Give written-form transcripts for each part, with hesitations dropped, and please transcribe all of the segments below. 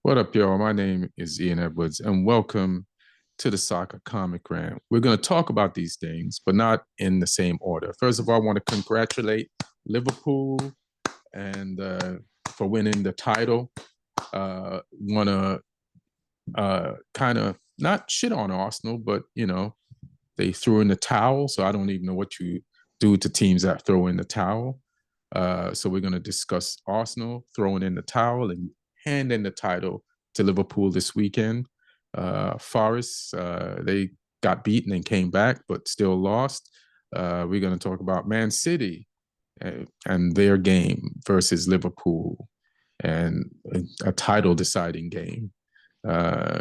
What up, y'all? My name is Ian Edwards, and welcome to the Soccer Comic Rant. We're going to talk about these things, but not in the same order. First of all, I want to congratulate Liverpool and for winning the title. Want to kind of not shit on Arsenal, but they threw in the towel. So I don't even know what you do to teams that throw in the towel. So we're going to discuss Arsenal throwing in the towel and handing the title to Liverpool this weekend. Forest, they got beaten and came back, but still lost. We're going to talk about Man City and their game versus Liverpool and a title deciding game.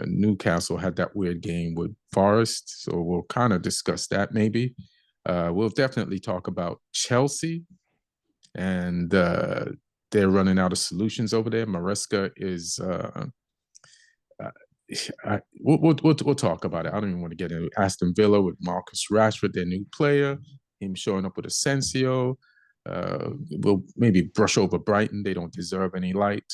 Newcastle had that weird game with Forest, so we'll kind of discuss that maybe. We'll definitely talk about Chelsea and they're running out of solutions over there. Maresca is we'll talk about it. I don't even want to get into Aston Villa with Marcus Rashford, their new player, him showing up with Asensio. We'll maybe brush over Brighton. They don't deserve any light,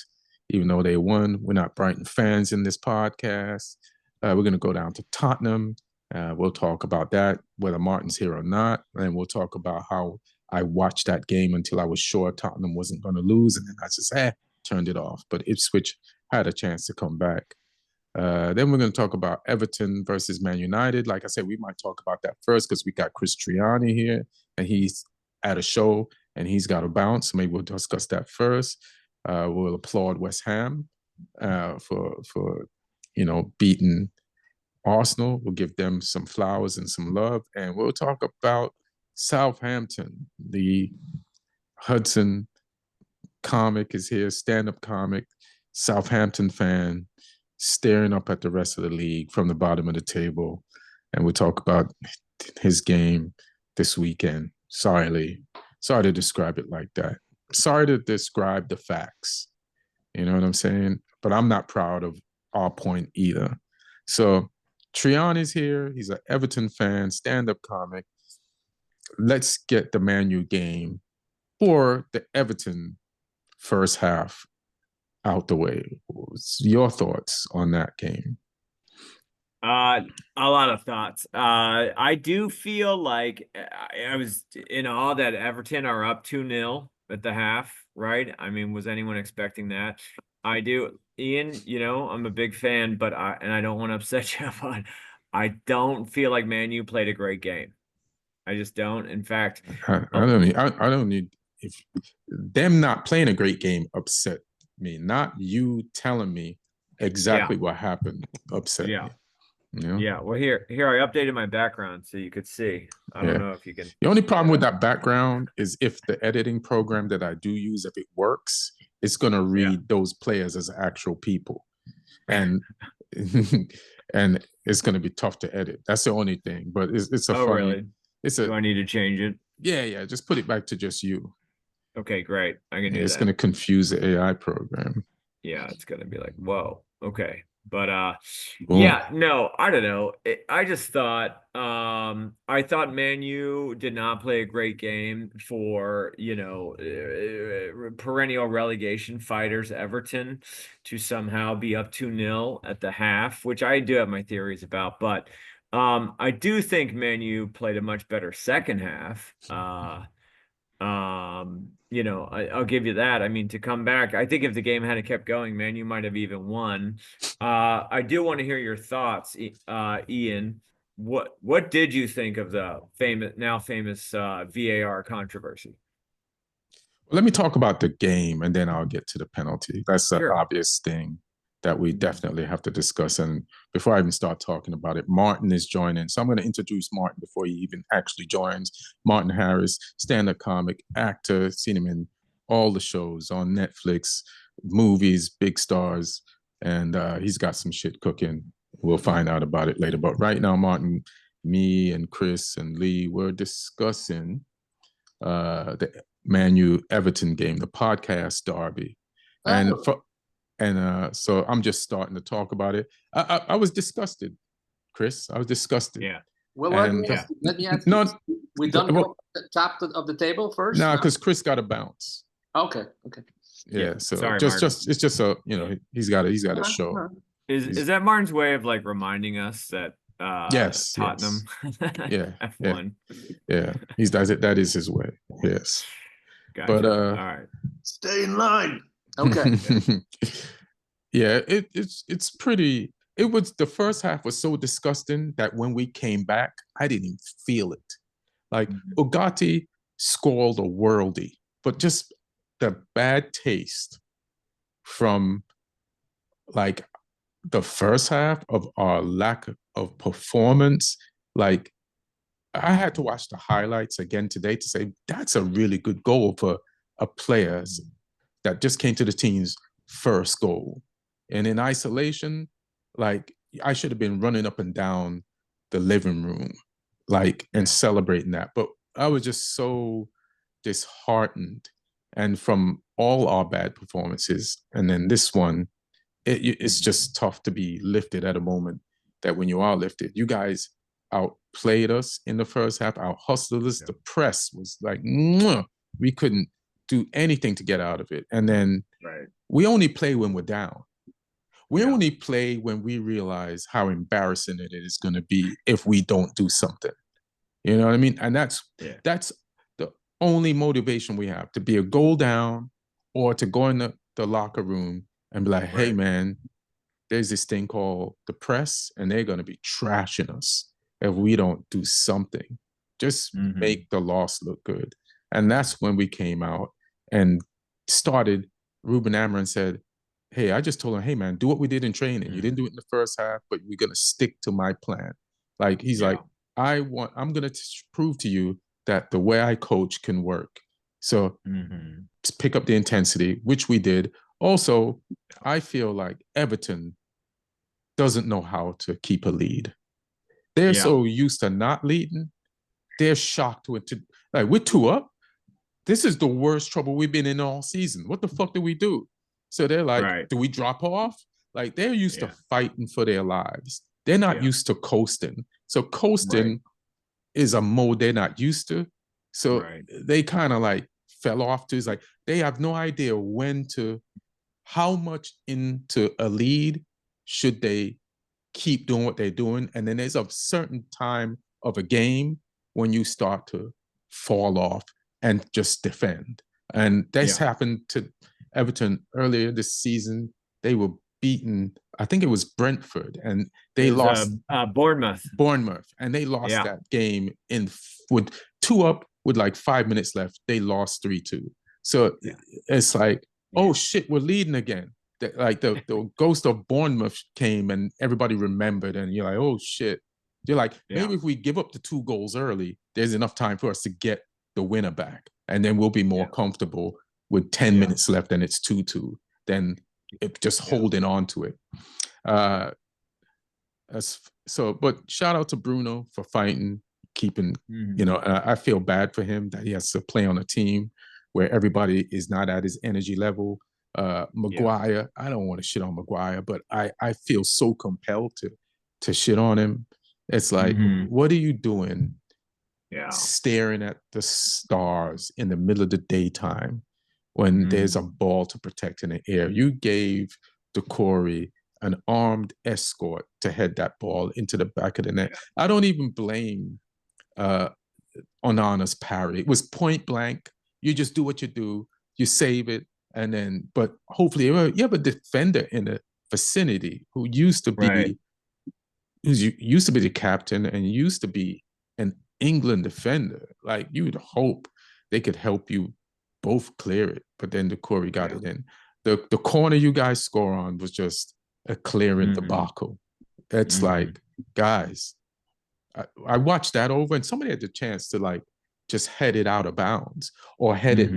even though they won. We're not Brighton fans in this podcast. We're going to go down to Tottenham. We'll talk about that, whether Martin's here or not. And we'll talk about how I watched that game until I was sure Tottenham wasn't going to lose. And then I just turned it off. But Ipswich had a chance to come back. Then we're going to talk about Everton versus Man United. Like I said, we might talk about that first because we got Chris Triani here, and he's at a show, and he's got to bounce. So maybe we'll discuss that first. We'll applaud West Ham for beating Arsenal. We'll give them some flowers and some love, and we'll talk about Southampton. The Hudson comic is here, stand-up comic, Southampton fan, staring up at the rest of the league from the bottom of the table. And we'll talk about his game this weekend. Sorry, Lee. Sorry to describe it like that. Sorry to describe the facts. You know what I'm saying? But I'm not proud of our point either. So Triani's here. He's an Everton fan, stand-up comic. Let's get the Man U game or the Everton first half out the way. What's your thoughts on that game? A lot of thoughts. I do feel like I was in awe that Everton are up 2-0 at the half, right? I mean, was anyone expecting that? I do. Ian, I'm a big fan, but I don't want to upset you, but I don't feel like Man U played a great game. I just don't. In fact, I don't need if them not playing a great game upset me. Not you telling me exactly what happened upset me. Yeah. Well, here I updated my background so you could see. I don't know if you can. The only problem with that background is if the editing program that I do use, if it works, it's gonna read those players as actual people, and and it's gonna be tough to edit. That's the only thing. But it's a funny. Really? Do I need to change it? Yeah. Just put it back to just you. Okay, great. I can do that. It's going to confuse the AI program. Yeah, it's going to be like, whoa, okay. But yeah, no, I don't know. I just thought I thought Man U did not play a great game for, perennial relegation fighters Everton to somehow be up 2-0 at the half, which I do have my theories about, but I do think Man U played a much better second half. I'll give you that. I mean, to come back, I think if the game hadn't kept going, Man, you might have even won. I do want to hear your thoughts, Ian. What did you think of the now famous VAR controversy? Well, let me talk about the game, and then I'll get to the penalty. That's the obvious thing that we definitely have to discuss. And before I even start talking about it, Martin is joining. So I'm going to introduce Martin before he even actually joins. Martin Harris, stand-up comic, actor, seen him in all the shows on Netflix, movies, big stars, and he's got some shit cooking. We'll find out about it later. But right now, Martin, me and Chris and Lee, we're discussing the Man U Everton game, the podcast derby. And so I'm just starting to talk about it. I was disgusted, Chris. I was disgusted. Yeah. Well, let me ask you. We done top of the table first? No, because Chris got to bounce. Okay. Yeah. So sorry, it's just a, you know, he's got to show. Is that Martin's way of like reminding us that Yes, Tottenham yeah, F1. Yeah. He's does it. That is his way. Yes. Gotcha. But all right. Stay in line. Okay. Yeah, it's pretty. It was, the first half was so disgusting that when we came back, I didn't even feel it. Like Ugarte scored a worldie, but just the bad taste from like the first half of our lack of performance. Like, I had to watch the highlights again today to say that's a really good goal for a player that just came to the team's first goal. And in isolation, like, I should have been running up and down the living room, like, and celebrating that. But I was just so disheartened. And from all our bad performances, and then this one, it's just tough to be lifted at a moment that when you are lifted, you guys outplayed us in the first half, out hustled us. The press was like, mwah! We couldn't do anything to get out of it. And then we only play when we're down. We only play when we realize how embarrassing it is going to be if we don't do something. You know what I mean? And that's the only motivation we have, to be a goal down or to go in the locker room and be like, hey, man, there's this thing called the press, and they're going to be trashing us if we don't do something. Just make the loss look good. And that's when we came out and started. Ruben Amorim said, hey, I just told him, hey, man, do what we did in training. You didn't do it in the first half, but we're going to stick to my plan. Like, he's like, I'm going to prove to you that the way I coach can work. So pick up the intensity, which we did. Also, I feel like Everton doesn't know how to keep a lead. They're so used to not leading. They're shocked with it. Like, we're 2 up. This is the worst trouble we've been in all season. What the fuck do we do? So they're like, do we drop off? Like, they're used to fighting for their lives. They're not used to coasting. So coasting is a mode they're not used to. So they kind of like fell off to, it's like, they have no idea how much into a lead should they keep doing what they're doing. And then there's a certain time of a game when you start to fall off and just defend. And this happened to Everton earlier this season. They were beaten, I think it was Brentford, and they lost Bournemouth, and they lost that game with 2 up with like 5 minutes left. They lost 3-2. So it's like, oh shit, we're leading again. Like the ghost of Bournemouth came and everybody remembered, and you're like, oh shit. You're like, maybe if we give up the 2 goals early, there's enough time for us to get the winner back, and then we'll be more comfortable with 10 minutes left and it's 2-2 than just holding on to it. But shout out to Bruno for fighting, keeping, you know, I feel bad for him that he has to play on a team where everybody is not at his energy level. Maguire, I don't want to shit on Maguire, but I feel so compelled to shit on him. It's like, what are you doing staring at the stars in the middle of the daytime when there's a ball to protect in the air? You gave Decore an armed escort to head that ball into the back of the net. I don't even blame Onana's parry. It was point blank. You just do what you do. You save it. And then, but hopefully you have a defender in the vicinity who used to be the captain and used to be an England defender. Like, you'd hope they could help you both clear it. But then Decore got it in. The corner you guys score on was just a clearing debacle. It's like, guys, I watched that over, and somebody had the chance to like just head it out of bounds or head it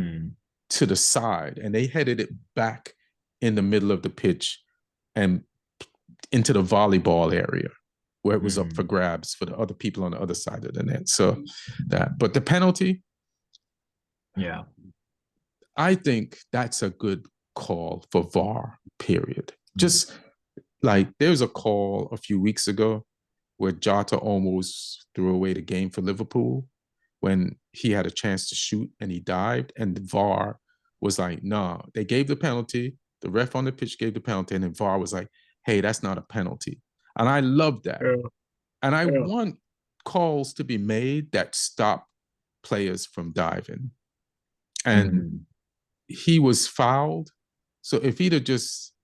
to the side, and they headed it back in the middle of the pitch and into the volleyball area where it was up for grabs for the other people on the other side of the net. So but the penalty, I think that's a good call for VAR, period. Just like, there's a call a few weeks ago where Jota almost threw away the game for Liverpool when he had a chance to shoot and he dived, and the VAR was like, nah, they gave the penalty. The ref on the pitch gave the penalty, and then VAR was like, hey, that's not a penalty. And I love that. Yeah. And I Yeah. want calls to be made that stop players from diving. And he was fouled. So if he'd have just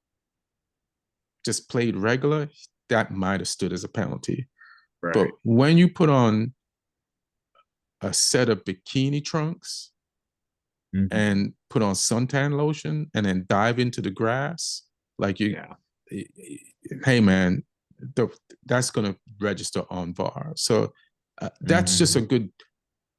played regular, that might have stood as a penalty. Right. But when you put on a set of bikini trunks and put on suntan lotion and then dive into the grass, like hey man, that's going to register on VAR. So that's just a good,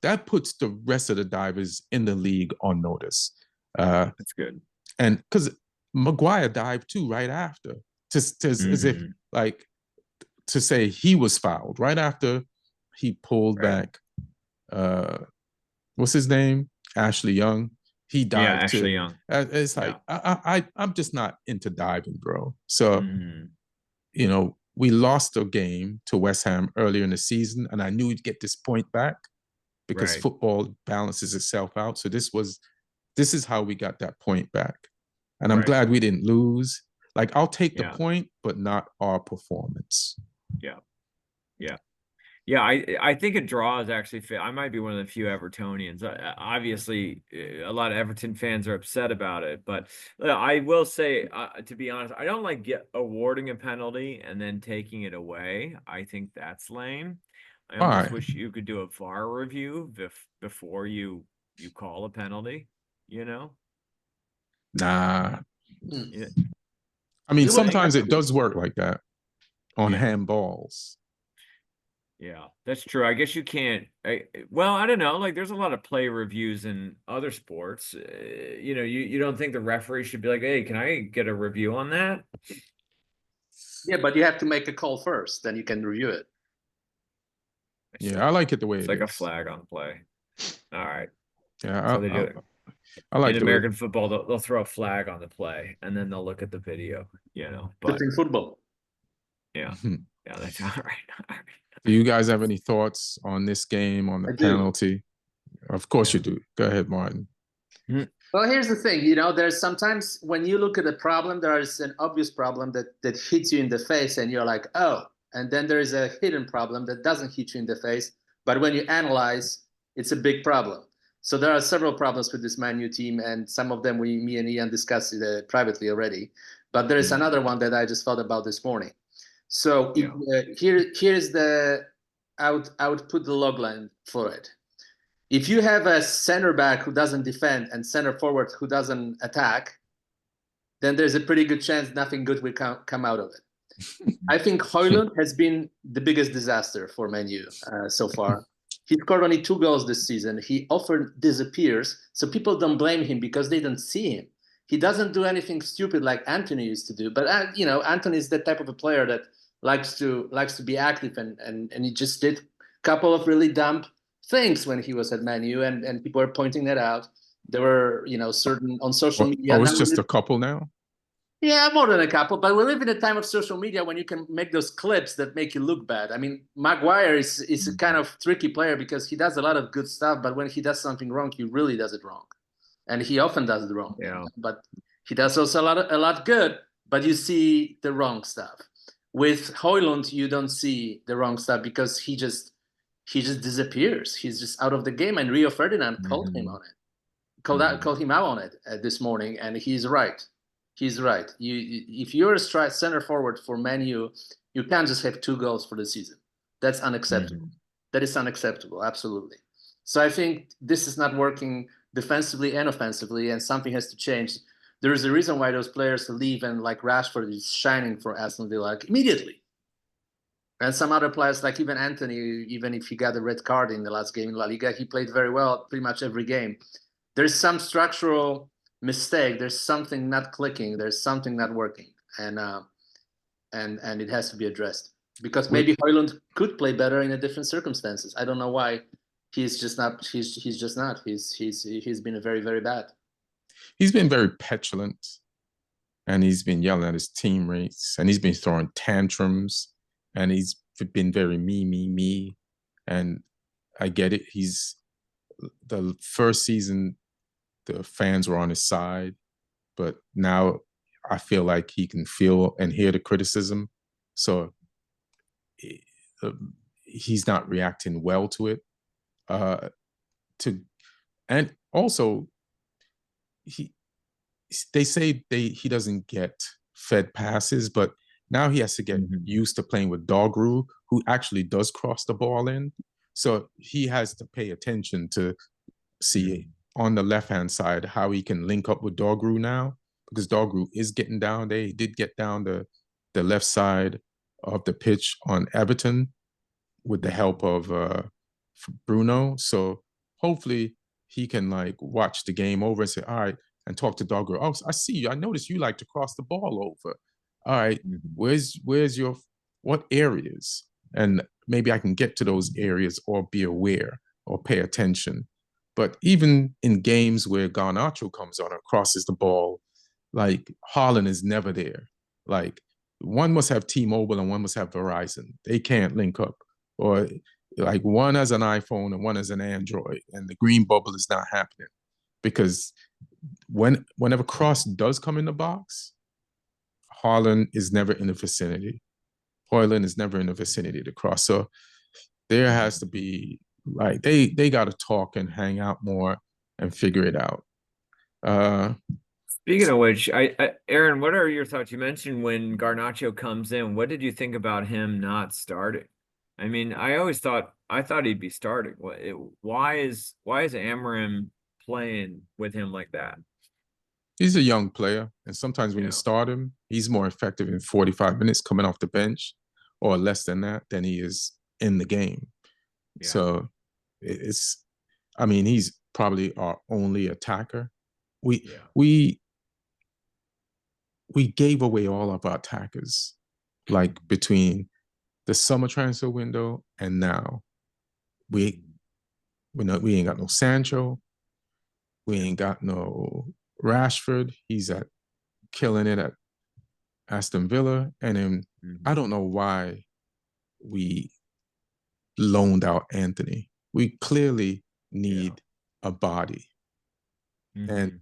that puts the rest of the divers in the league on notice. That's good. And because Maguire dived too right after, as if like to say he was fouled right after he pulled back. What's his name? Ashley Young. He dived Ashley too. Young. It's like I'm just not into diving, bro. So you know, we lost a game to West Ham earlier in the season, and I knew we'd get this point back because football balances itself out. So this is how we got that point back. And I'm glad we didn't lose. Like, I'll take the point, but not our performance. Yeah, I think a draw is actually fit. I might be one of the few Evertonians. Obviously, a lot of Everton fans are upset about it, but I will say, to be honest, I don't like awarding a penalty and then taking it away. I think that's lame. I almost wish you could do a VAR review before you call a penalty, you know? Nah. Yeah. I mean, sometimes it does work like that on handballs. Yeah, that's true. I guess you can't. Well, I don't know. Like, there's a lot of play reviews in other sports. You know, you don't think the referee should be like, "Hey, can I get a review on that?" Yeah, but you have to make a call first, then you can review it. Yeah, I like it the way it's it like is. A flag on the play. All right. Yeah, so they do it. I like in American football. They'll throw a flag on the play, and then they'll look at the video. You know, but in football. Yeah, yeah, that's all right. Do you guys have any thoughts on this game, on the penalty? Of course you do. Go ahead, Martin. Well, here's the thing. You know, there's sometimes when you look at a problem, there is an obvious problem that hits you in the face, and you're like, oh. And then there is a hidden problem that doesn't hit you in the face, but when you analyze, it's a big problem. So there are several problems with this Man U team, and some of them me and Ian discussed privately already. But there is another one that I just thought about this morning. So here's I would put the log line for it. If you have a center back who doesn't defend and center forward who doesn't attack, then there's a pretty good chance nothing good will come out of it. I think Højlund has been the biggest disaster for Man U so far. He scored only 2 goals this season. He often disappears, so people don't blame him because they don't see him. He doesn't do anything stupid like Anthony used to do. But you know, Anthony is the type of a player that likes to be active, and he just did a couple of really dumb things when he was at Man U, and people are pointing that out. There were, you know, certain on social media. Oh, it's just a couple now? Yeah, more than a couple. But we live in a time of social media when you can make those clips that make you look bad. I mean, Maguire is a kind of tricky player because he does a lot of good stuff, but when he does something wrong, he really does it wrong. And he often does it wrong. Yeah. But he does also a lot good, but you see the wrong stuff. With Højlund, you don't see the wrong stuff because he just disappears. He's just out of the game. And Rio Ferdinand called him on it. Called him out on it this morning, and he's right. He's right. If you're a center forward for Man U, you can't just have 2 goals for the season. That's unacceptable. That is unacceptable, absolutely. So I think this is not working defensively and offensively, and something has to change. There is a reason why those players leave, and like Rashford is shining for Aston Villa immediately. And some other players, like even Anthony, even if he got a red card in the last game in La Liga, he played very well pretty much every game. There's some structural mistake. There's something not clicking. There's something not working, and it has to be addressed. Because maybe Højlund could play better in a different circumstances. I don't know why. He's just not. He's just not. He's been very, very bad. He's been very petulant, and he's been yelling at his teammates, and he's been throwing tantrums, and he's been very me. And I get it. He's the first season the fans were on his side, but now I feel like he can feel and hear the criticism. So he's not reacting well to it. And also they say he doesn't get fed passes, but now he has to get used to playing with Dogru, who actually does cross the ball in. So he has to pay attention to see on the left-hand side how he can link up with Dogru now, because Dogru is getting down. They did get down the left side of the pitch on Everton with the help of Bruno. So hopefully he can like watch the game over and say, all right, and talk to Dogru. Oh, I see you. I noticed you like to cross the ball over. All right, where's your, what areas? And maybe I can get to those areas or be aware or pay attention. But even in games where Garnacho comes on and crosses the ball, like Haaland is never there. Like one must have T-Mobile and one must have Verizon. They can't link up. Or like one has an iPhone and one has an Android, and the green bubble is not happening. Because whenever cross does come in the box, Haaland is never in the vicinity. Hoyland is never in the vicinity to cross. So there has to be, like, they got to talk and hang out more and figure it out. Speaking of which, Aaron, what are your thoughts? You mentioned when Garnacho comes in, what did you think about him not starting? I mean, I thought he'd be starting. Why is Amorim playing with him like that? He's a young player, and sometimes when you start him, he's more effective in 45 minutes coming off the bench or less than that than he is in the game. Yeah. So I mean, he's probably our only attacker. We gave away all of our attackers, like between the summer transfer window and now. We ain't got no Sancho. We ain't got no Rashford. He's killing it at Aston Villa. And then I don't know why we loaned out Anthony. We clearly need a body. And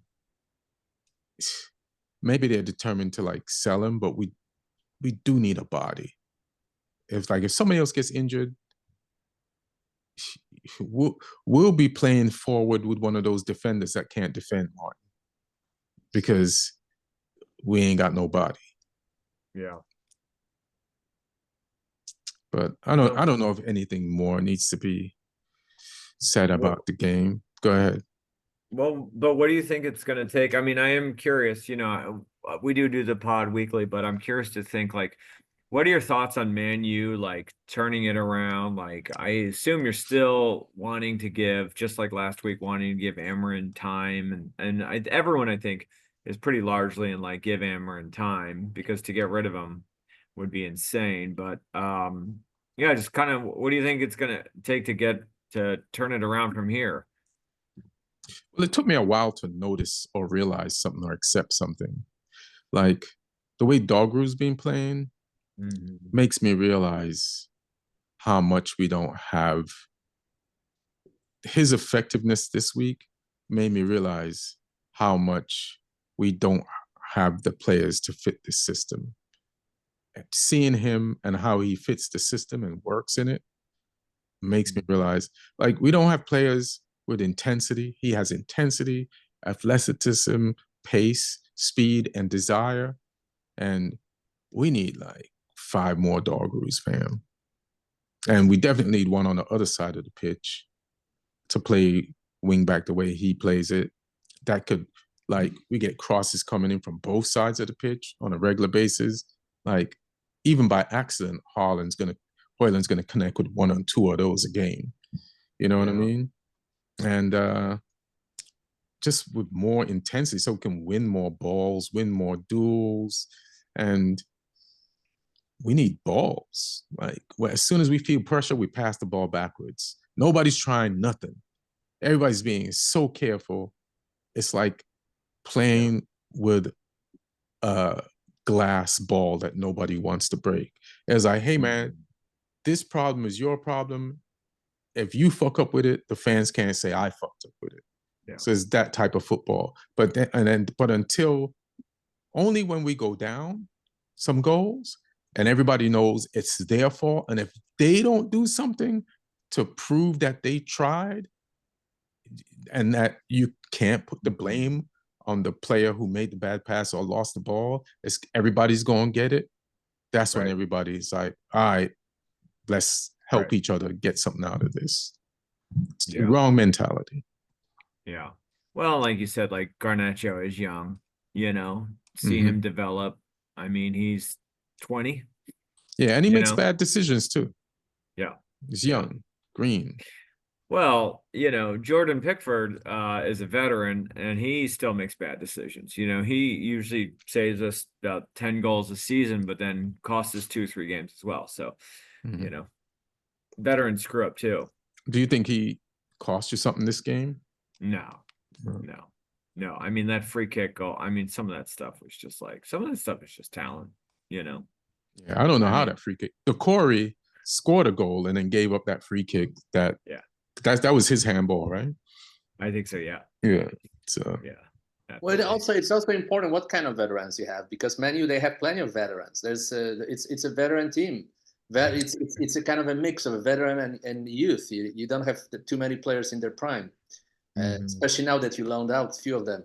maybe they're determined to like sell him, but we do need a body. If somebody else gets injured, we'll be playing forward with one of those defenders that can't defend, Martin, because we ain't got no body. Yeah. But I don't know if anything more needs to be said about the game. Go ahead. Well, but what do you think it's going to take? I mean, I am curious, you know, we do the pod weekly, but I'm curious to think, like, what are your thoughts on Man U, like, turning it around? Like, I assume you're still wanting to give, just like last week, wanting to give Amorim time. And everyone, I think, is pretty largely in, like, give Amorim time, because to get rid of him would be insane. But, yeah, just kind of, what do you think it's going to take to turn it around from here? Well, it took me a while to notice or realize something or accept something. Like, the way Dogru's been playing makes me realize how much we don't have. His effectiveness this week made me realize how much we don't have the players to fit the system. Seeing him and how he fits the system and works in it makes me realize, like, we don't have players with intensity. He has intensity, athleticism, pace, speed, and desire. And we need like 5 more Doggerus, fam. And we definitely need one on the other side of the pitch to play wing back the way he plays it. That could, like, we get crosses coming in from both sides of the pitch on a regular basis. Like, even by accident, Hoyland's gonna connect with 1 or 2 of those a game. You know what I mean? And just with more intensity, so we can win more balls, win more duels, and we need balls. Like, as soon as we feel pressure, we pass the ball backwards. Nobody's trying nothing. Everybody's being so careful. It's like playing with a glass ball that nobody wants to break. It's like, hey, man, this problem is your problem. If you fuck up with it, the fans can't say I fucked up with it. Yeah. So it's that type of football. But until only when we go down some goals and everybody knows it's their fault, and if they don't do something to prove that they tried and that you can't put the blame on the player who made the bad pass or lost the ball, everybody's going to get it. That's when everybody's like, all right, let's help each other get something out of this. It's the wrong mentality. Yeah. Well, like you said, like Garnacho is young, see him develop. I mean, he's 20. Yeah, and he makes bad decisions too. Yeah. He's young, green. Well, Jordan Pickford is a veteran, and he still makes bad decisions. He usually saves us about 10 goals a season, but then costs us 2 or 3 games as well. So, veterans screw up too. Do you think he cost you something this game? No. I mean, that free kick goal, I mean, some of that stuff was just like, some of that stuff is just talent, Yeah, I don't know how that free kick. The Corey scored a goal and then gave up that free kick. That was his handball, right? I think so. Yeah. Yeah. So Well, it's also important what kind of veterans you have, because Man U, they have plenty of veterans. It's a veteran team. It's a kind of a mix of a veteran and youth. You don't have too many players in their prime, especially now that you loaned out a few of them.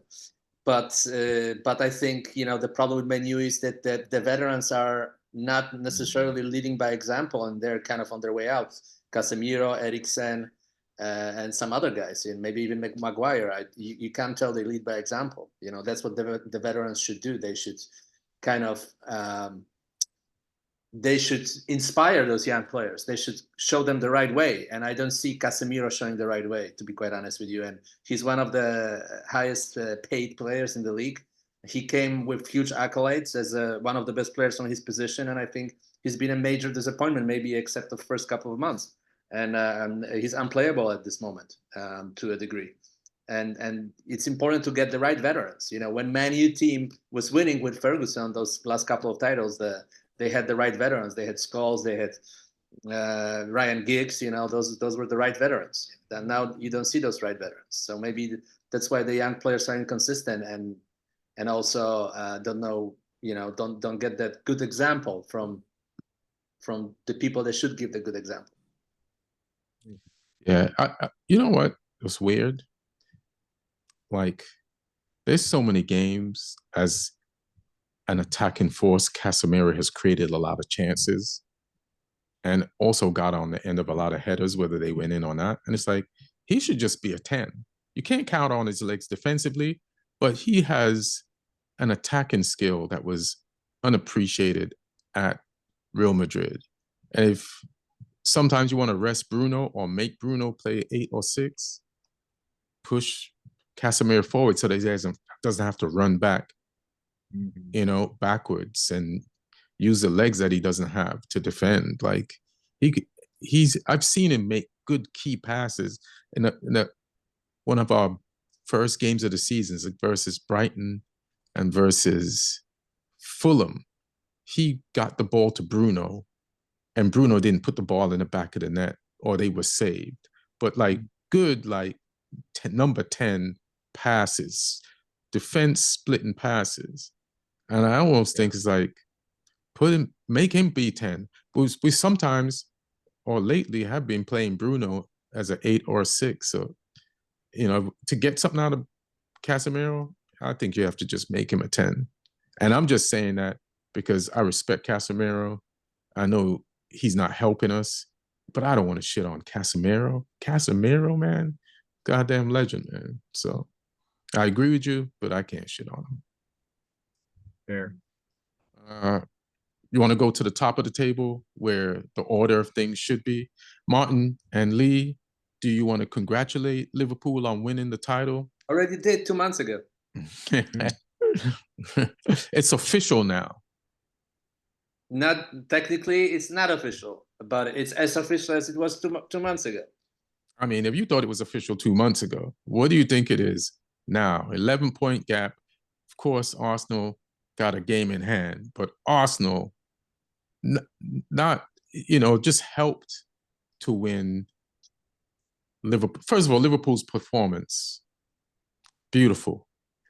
But I think the problem with Man U is that the veterans are not necessarily leading by example, and they're kind of on their way out. Casemiro, Eriksen, and some other guys, and maybe even Maguire. You can't tell they lead by example. That's what the veterans should do. They should kind of they should inspire those young players. They should show them the right way. And I don't see Casemiro showing the right way, to be quite honest with you. And he's one of the highest paid players in the league. He came with huge accolades as one of the best players on his position. And I think he's been a major disappointment, maybe except the first couple of months. And he's unplayable at this moment to a degree. And it's important to get the right veterans. When Man U team was winning with Ferguson, those last couple of titles, they had the right veterans. They had Scholes, they had Ryan Giggs. Those were the right veterans. And now you don't see those right veterans. So maybe that's why the young players are inconsistent and also don't know. Don't get that good example from the people that should give the good example. Yeah, you know what? It was weird. Like, there's so many games as an attacking force. Casemiro has created a lot of chances and also got on the end of a lot of headers, whether they went in or not. And it's like, he should just be a 10. You can't count on his legs defensively, but he has an attacking skill that was unappreciated at Real Madrid. And if sometimes you want to rest Bruno or make Bruno play 8 or 6, push Casemiro forward so that he doesn't have to run back, backwards and use the legs that he doesn't have to defend. Like I've seen him make good key passes in one of our first games of the season versus Brighton and versus Fulham. He got the ball to Bruno, and Bruno didn't put the ball in the back of the net, or they were saved. But good, number 10 passes, defense splitting passes. And I almost think it's like, make him be 10. We sometimes, or lately, have been playing Bruno as an 8 or a 6. So, to get something out of Casemiro, I think you have to just make him a 10. And I'm just saying that because I respect Casemiro. I know he's not helping us, but I don't want to shit on Casemiro. Casemiro, man, goddamn legend, man. So I agree with you, but I can't shit on him. Fair. You want to go to the top of the table where the order of things should be? Martin and Lee, do you want to congratulate Liverpool on winning the title? Already did 2 months ago. It's official now. Not technically, it's not official, but it's as official as it was 2 months ago. I mean, if you thought it was official 2 months ago, what do you think it is now? 11-point gap. Of course, Arsenal got a game in hand, but Arsenal not just helped to win Liverpool. First of all, Liverpool's performance Beautiful.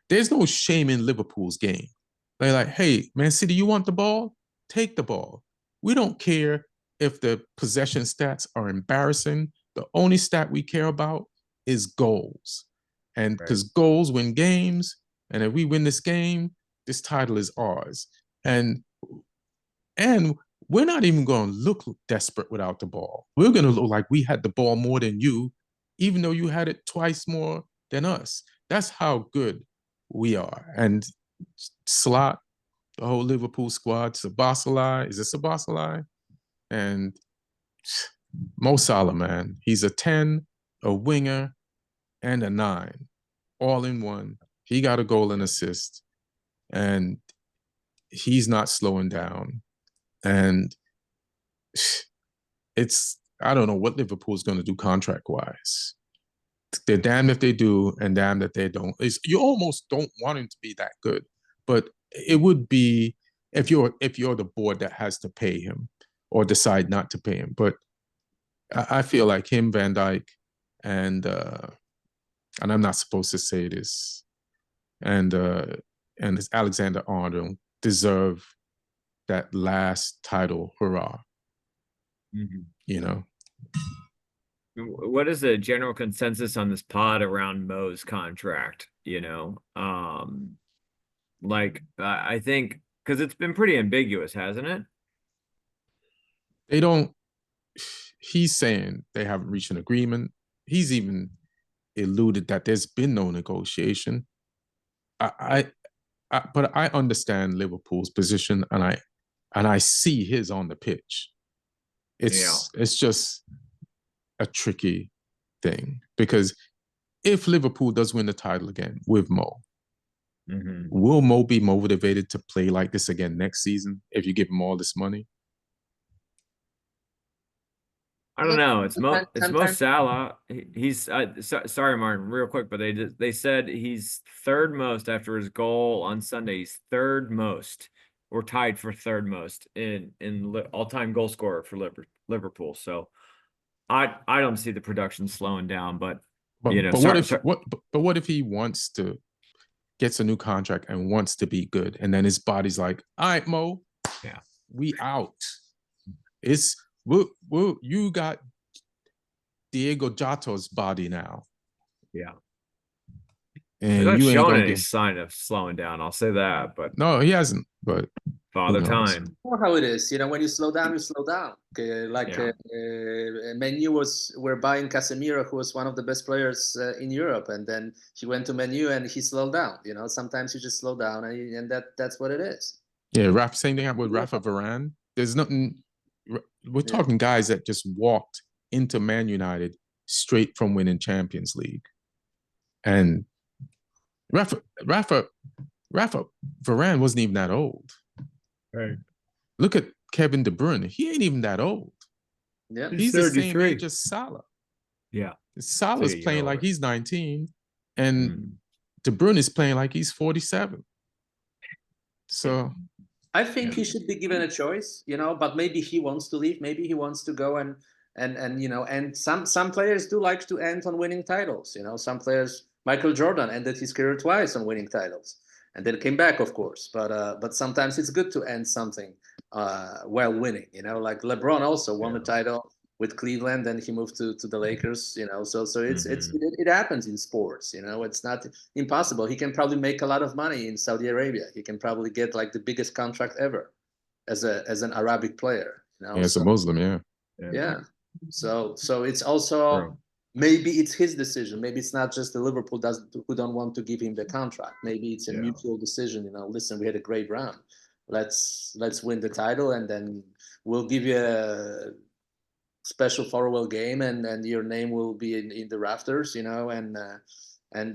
There's no shame in Liverpool's game. They're like, hey, Man City, you want the ball? Take the ball. We don't care if the possession stats are embarrassing. The only stat we care about is goals. And because goals win games, and if we win this game, this title is ours. And we're not even going to look desperate without the ball. We're going to look like we had the ball more than you, even though you had it twice more than us. That's how good we are. And Slot, the whole Liverpool squad, Sabassalai, is it Sabassalai? And Mo Salah, man. He's a 10, a winger, and a 9, all in one. He got a goal and assist, and he's not slowing down. And I don't know what Liverpool's going to do contract-wise. They're damned if they do and damned if they don't. You almost don't want him to be that good, but it would be if you're the board that has to pay him or decide not to pay him. But I feel like him, Van Dijk, and I'm not supposed to say this, and this Alexander-Arnold deserve that last title hurrah. You know. What is the general consensus on this pod around Mo's contract? You know, I think because it's been pretty ambiguous, hasn't it? They don't. He's saying they haven't reached an agreement. He's even alluded that there's been no negotiation. But I understand Liverpool's position, and I see his on the pitch. It's just a tricky thing, because if Liverpool does win the title again with Mo, will Mo be motivated to play like this again next season if you give him all this money? I don't know. It's Mo Salah. He's sorry, Martin, real quick, but they said he's third most after his goal on Sunday. He's third most, or tied for third most in all-time goal scorer for Liverpool. So I don't see the production slowing down, but you know. But what if he gets a new contract and wants to be good, and then his body's like, all right, Mo, we out. You got Diego Jota's body now. Yeah. And not you ain't showing gonna any sign of slowing down. I'll say that, but no, he hasn't. But father time. Or how it is, you know, when you slow down, you slow down. Man U we're buying Casemiro, who was one of the best players in Europe, and then he went to Man U and he slowed down. You know, sometimes you just slow down, and that's what it is. Yeah, same thing with Rafa Varane. There's nothing. We're talking guys that just walked into Man United straight from winning Champions League, and Rafa Varane wasn't even that old. Right. Look at Kevin De Bruyne. He ain't even that old. Yeah, he's the same age as Salah. Yeah, Salah's playing like he's 19, and De Bruyne is playing like he's 47. So I think he should be given a choice, you know, but maybe he wants to leave, maybe he wants to go, and you know, and some players do like to end on winning titles, you know. Some players, Michael Jordan ended his career twice on winning titles, and then came back, of course. But sometimes it's good to end something while winning, you know. Like LeBron also won the title with Cleveland, and he moved to the Lakers, you know. So it happens in sports, you know. It's not impossible. He can probably make a lot of money in Saudi Arabia. He can probably get like the biggest contract ever as an Arabic player, you know. As a Muslim, yeah. So it's also maybe it's his decision. Maybe it's not just the Liverpool who don't want to give him the contract. Maybe it's a mutual decision. You know, listen, we had a great run. Let's win the title, and then we'll give you a special farewell game, and your name will be in the rafters. You know, and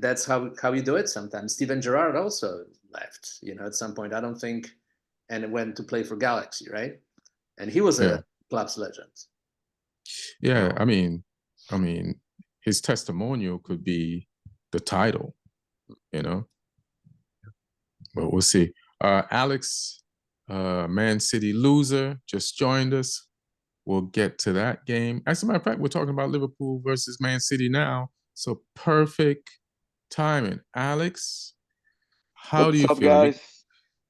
that's how you do it. Sometimes Steven Gerrard also left. You know, at some point, I don't think, and went to play for Galaxy, right? And he was a club's legend. Yeah, I mean, his testimonial could be the title, you know. But we'll see. Alex, Man City loser, just joined us. We'll get to that game. As a matter of fact, we're talking about Liverpool versus Man City now. So perfect timing. Alex, how do What's you up, feel? guys?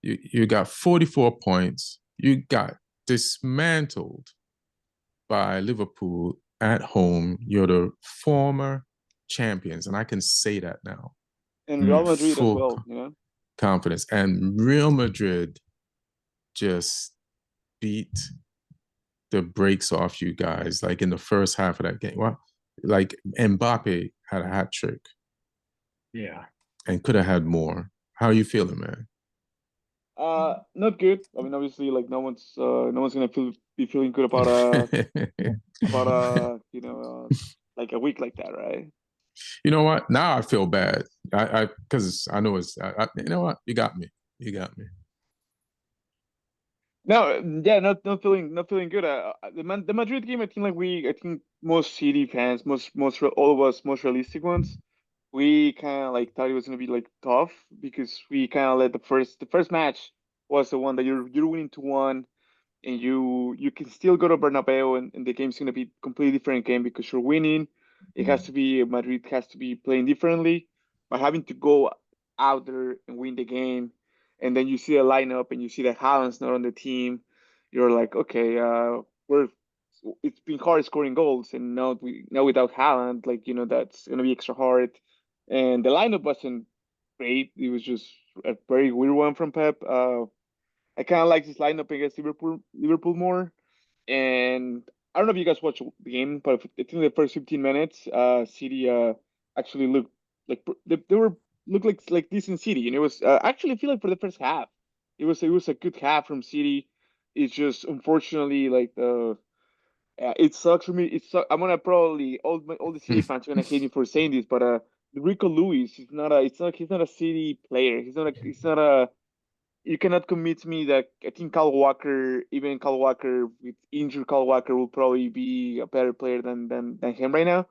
You got 44 points. You got dismantled by Liverpool at home. You're the former champions, and I can say that now. And Real with Madrid as full well, you know? confidence. And Real Madrid just beat the brakes off you guys, like in the first half of that game. Well, like Mbappe had a hat trick Yeah. and could have had more. How are you feeling, man? Not good. I mean, obviously, like no one's gonna be feeling good about like a week like that, right? You know what? Now I feel bad. I because I know it's. you know what? You got me. You got me. No, yeah, not feeling good. The Madrid game, I think most City fans, all of us, most realistic ones, we kind of like thought it was gonna be like tough because we kind of let the first match was the one that you're winning 2-1, and you can still go to Bernabeu, and the game's gonna be completely different game because you're winning. It has to be Madrid has to be playing differently, but having to go out there and win the game, and then you see a lineup and you see that Haaland's not on the team, you're like, okay, we're it's been hard scoring goals, and now without Haaland, like that's gonna be extra hard. And the lineup wasn't great. It was just a very weird one from Pep. I kind of like this lineup against Liverpool more. And I don't know if you guys watched the game, but I think the first 15 minutes, City actually looked like they were looked like decent City, and it was actually I feel like for the first half, it was a good half from City. It's just unfortunately like it sucks for me. I'm gonna probably all the City fans are gonna hate me for saying this, but Rico Lewis is not a he's not a City player. He's not a you cannot convince me that I think even Kyle Walker with injured Kyle Walker will probably be a better player than him right now.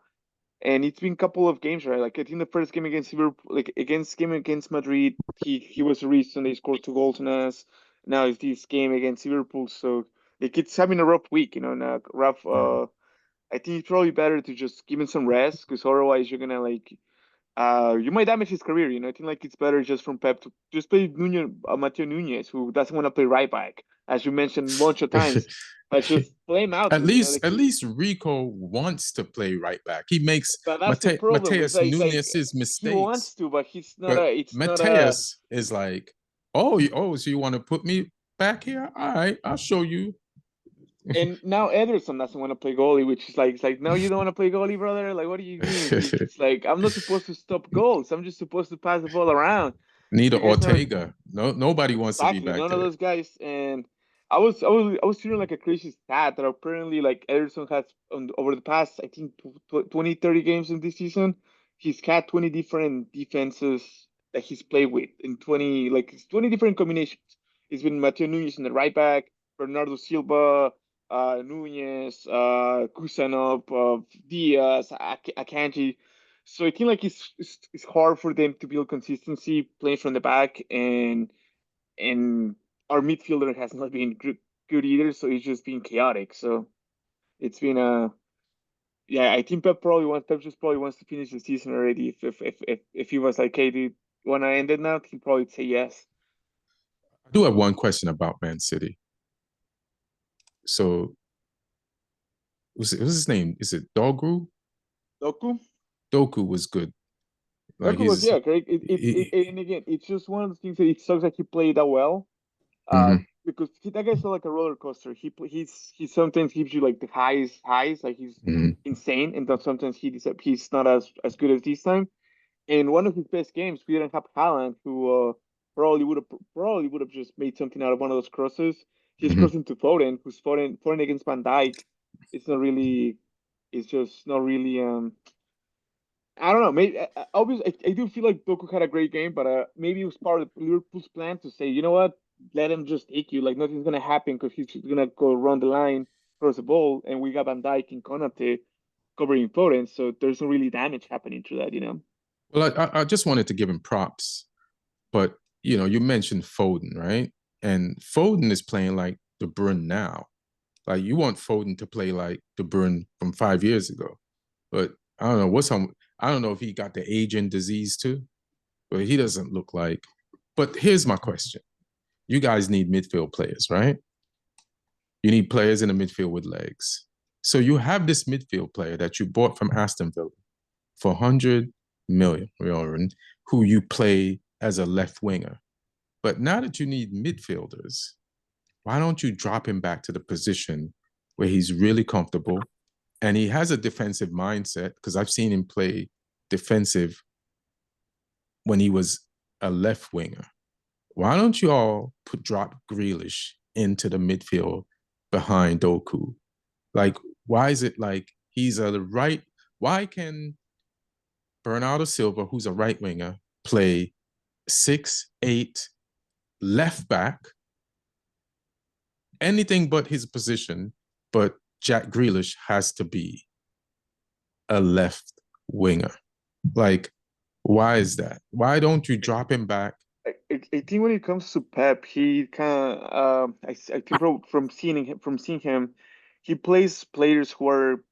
And it's been a couple of games, right? Like I think the first game against Liverpool, like against Madrid, he was the reason they scored 2 goals on us. Now it's this game against Liverpool, so like it's having a rough week, now rough. I think it's probably better to just give him some rest because otherwise you're gonna like you might damage his career. I think like it's better just from Pep to just play Mateo Nunez, who doesn't want to play right back, as you mentioned a bunch of times. But just play him out At there. least, Rico wants to play right back. He makes But that's the problem. It's Mateus Nunez's he wants mistakes. to, but he's not But a. It's not a. Mateus is like, oh, so you want to put me back here? All right, I'll show you. And now Ederson doesn't want to play goalie, which is like, it's like, no, you don't want to play goalie, brother. Like, what do you mean? It's like I'm not supposed to stop goals. I'm just supposed to pass the ball around. Neither You guys never Ortega. No, nobody wants to be exactly back none there. of those guys. And I was hearing like a crazy stat that apparently like Ederson has over the past I think 20 30 games in this season, he's had 20 different defenses that he's played with in 20 different combinations. He's been Mateo Nunez in the right back, Bernardo Silva, Nunez, Kusanov, Diaz, Akanji. So I think like it's hard for them to build consistency playing from the back, and our midfielder has not been good either, so it's just been chaotic. So it's been yeah, I think Pep just probably wants to finish the season already. If he was like, hey, dude, wanna end it now? He'd probably say yes. I do have one question about Man City. So, what's his name? Is it Dogu? Doku was good. Like Doku was great. And again, it's just one of the things that it sucks that he played that well. Because that guy's like a roller coaster. He sometimes gives you like the highs, like he's insane, and then sometimes he's not as good as this time. And one of his best games, we didn't have Haaland, who probably would have just made something out of one of those crosses. He's crossing to Foden, who's Foden against Van Dijk. It's not really. It's just not really. I don't know. Maybe obviously, I do feel like Doku had a great game, but maybe it was part of Liverpool's plan to say, you know what, let him just take you. Like nothing's gonna happen because he's gonna go run the line, cross the ball, and we got Van Dijk and Konate covering Foden, so there's no really damage happening to that. Well, I just wanted to give him props, but you mentioned Foden, right? And Foden is playing like De Bruyne now. Like you want Foden to play like De Bruyne from 5 years ago, but I don't know what's on. I don't know if he got the aging disease too, but he doesn't look like. But here's my question. You guys need midfield players, right? You need players in the midfield with legs. So you have this midfield player that you bought from Aston Villa for 100 million, who you play as a left winger. But now that you need midfielders, why don't you drop him back to the position where he's really comfortable and he has a defensive mindset? Because I've seen him play defensive when he was a left winger. Why don't you all drop Grealish into the midfield behind Doku? Like, why is it like he's a right? Why can Bernardo Silva, who's a right winger, play 6'8" left back, anything but his position, but Jack Grealish has to be a left winger? Like, why is that? Why don't you drop him back? I think when it comes to Pep, he kind of I think from seeing him, he plays players who are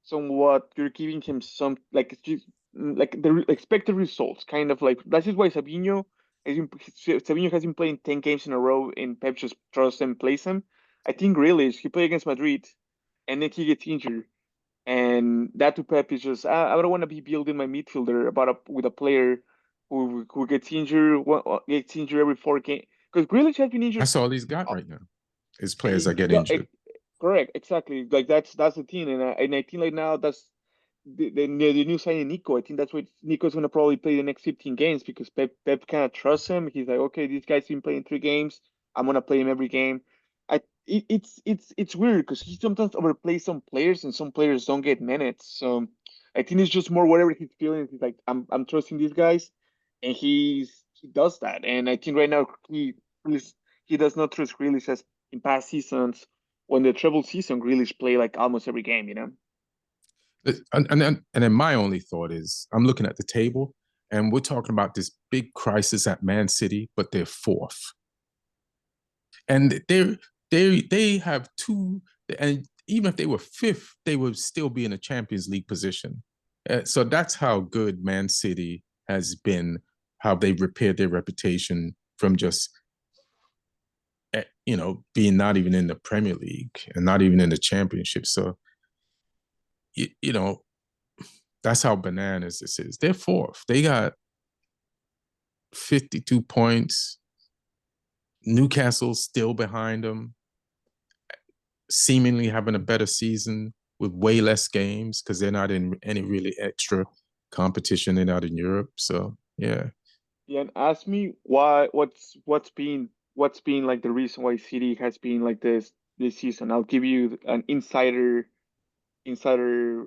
somewhat, you're giving him some like the expected results, kind of like that is why Sabinho has been playing 10 games in a row and Pep just trusts him, plays him. I think really he played against Madrid and then he gets injured. And that to Pep is just I don't want to be building my midfielder with a player who gets injured every 4 games, because Grealish has been injured. That's all he's got right now. His players that get injured. Correct, exactly. Like that's the thing, and I think like now that's the new signing Nico. I think that's what Nico's gonna probably play the next 15 games because Pep kind of trusts him. He's like, okay, this guy's been playing 3 games. I'm gonna play him every game. It's weird because he sometimes overplays some players and some players don't get minutes. So I think it's just more whatever he's feeling. He's like, I'm trusting these guys, and he does that. And I think right now he does not trust Grealish as in past seasons when the treble season Grealish play like almost every game, you know. And then my only thought is I'm looking at the table and we're talking about this big crisis at Man City, but they're fourth. And they have two, and even if they were fifth, they would still be in a Champions League position. So that's how good Man City has been, how they've repaired their reputation from just, being not even in the Premier League and not even in the Championship. So, that's how bananas this is. They're fourth. They got 52 points. Newcastle still behind them, seemingly having a better season with way less games because they're not in any really extra competition. They're not in Europe. So, yeah. Yeah, and ask me what's been like the reason why City has been like this season. I'll give you an insider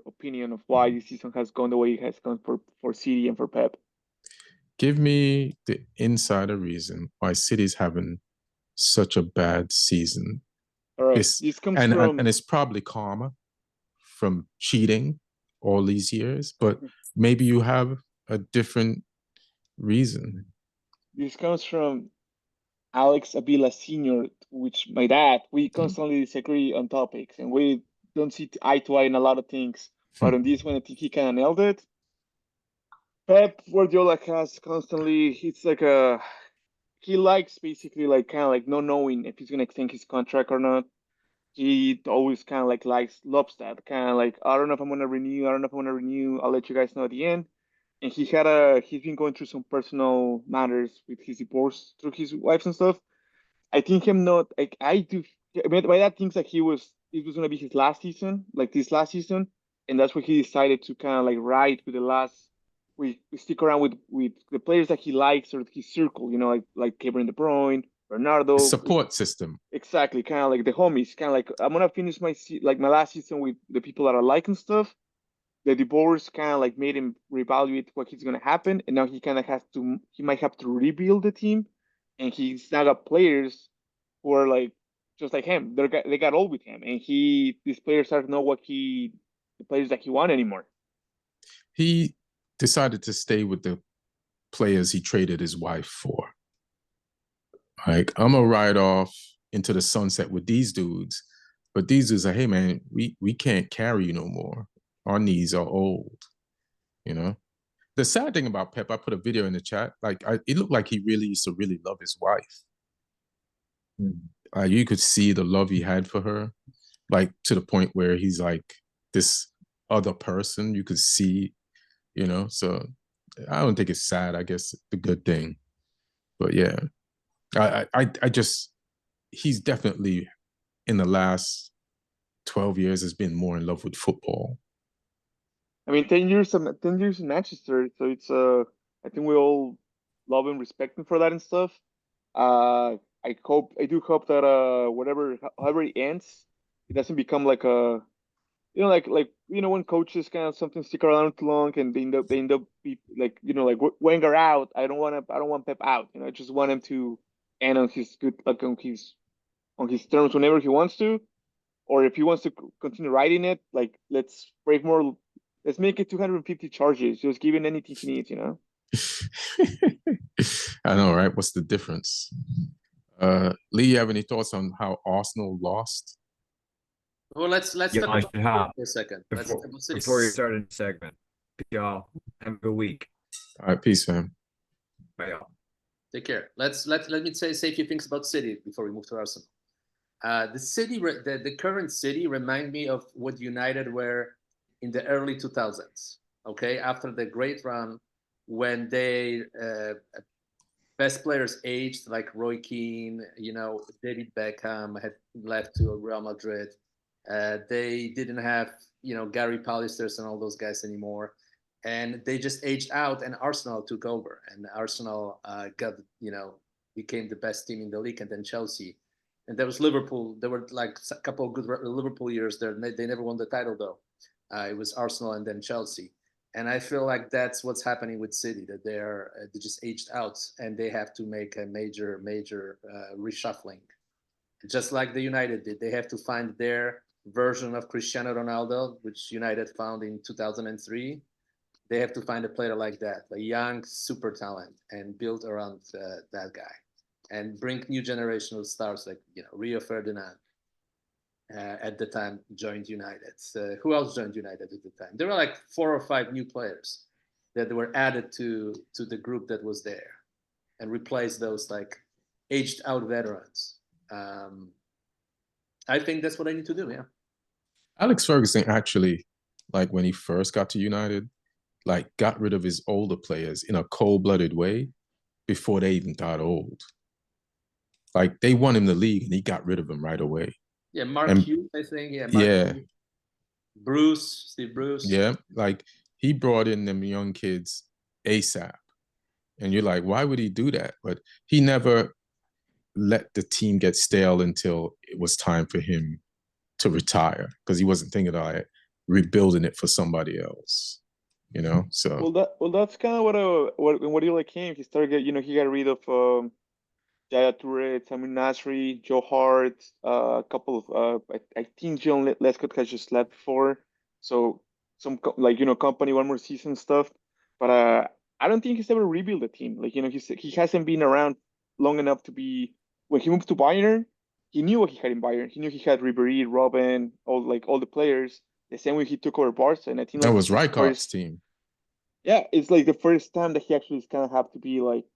opinion of why this season has gone the way it has gone for City and for Pep. Give me the insider reason why City's having such a bad season. All right, this comes from... and it's probably karma from cheating all these years, but maybe you have a different reason. This comes from Alex Avila Sr., which my dad, we constantly disagree on topics and we don't see eye to eye in a lot of things. But on this one, I think he kind of nailed it. Pep Guardiola has constantly, he likes basically like kind of like not knowing if he's going to extend his contract or not. He always kind of like loves that. Kind of like, I don't know if I'm going to renew. I'll let you guys know at the end. And he's been going through some personal matters with his divorce through his wife and stuff. I think him not like I do. My dad thinks like it was going to be his last season, like this last season, and that's why he decided to kind of like ride with the last. We stick around with the players that he likes or his circle, like Kevin De Bruyne, Bernardo. The support system. Exactly, kind of like the homies. Kind of like I'm gonna finish my last season with the people that I like and stuff. The divorce kind of like made him reevaluate what is going to happen, and now he kind of he might have to rebuild the team, and he's now got players who are like just like him. They got old with him, and these players don't know the players that he wants anymore. He decided to stay with the players he traded his wife for. Like, I'm gonna ride off into the sunset with these dudes, but these dudes are, hey man, we can't carry you no more. Our knees are old, The sad thing about Pep, I put a video in the chat. Like, it looked like he really used to really love his wife. You could see the love he had for her, like to the point where he's like this other person. You could see, So I don't think it's sad. I guess the good thing, but yeah, I just he's definitely in the last 12 years has been more in love with football. I mean, 10 years in Manchester, so it's I think we all love and respect him for that and stuff. I do hope that however it ends, it doesn't become like a when coaches kind of something stick around too long and they end up like Wenger out. I don't want Pep out. I just want him to end on his good on his terms whenever he wants to, or if he wants to continue riding it, like let's make it 250 charges. Just give him anything he needs. I know, right? What's the difference? Lee, you have any thoughts on how Arsenal lost? Well, let's talk about for a second. Before you start a segment. Y'all have a good week. All right, peace, fam. Bye, y'all. Take care. Let me say a few things about City before we move to Arsenal. The current City remind me of what United were in the early 2000s. Okay, after the great run when they best players aged, like Roy Keane, David Beckham had left to Real Madrid. They didn't have, Gary Palisters and all those guys anymore. And they just aged out and Arsenal took over. And Arsenal became the best team in the league, and then Chelsea. And there was Liverpool. There were like a couple of good Liverpool years there. They never won the title, though. It was Arsenal and then Chelsea. And I feel like that's what's happening with City, that they just aged out and they have to make a major reshuffling. Just like the United did. They have to find their version of Cristiano Ronaldo, which United found in 2003. They have to find a player like that, a young super talent, and build around that guy, and bring new generational stars like Rio Ferdinand. At the time, joined United. Who else joined United at the time? There were like 4 or 5 new players that were added to the group that was there, and replaced those like aged out veterans. I think that's what I need to do. Yeah. Alex Ferguson actually, like when he first got to United, like got rid of his older players in a cold-blooded way before they even got old. Like they won him the league and he got rid of them right away. Yeah, Mark Hughes, I think. Yeah. Hughes, Steve Bruce. Yeah, like he brought in them young kids ASAP. And you're like, why would he do that? But he never let the team get stale until it was time for him to retire, because he wasn't thinking about rebuilding it for somebody else. So that's kind of what he like him. He started he got rid of Jaya Toure, Tamir Nasri, Joe Hart, a couple of I think John Lescott has just left before, so some company one more season stuff. But I don't think he's ever rebuilt the team. Like he hasn't been around long enough to be. When he moved to Bayern, he knew what he had in Bayern. He knew he had Ribéry, Robben, all the players. The same way he took over Barca, and I think that was Rijkaard's team. Yeah, it's like the first time that he actually is gonna have to be like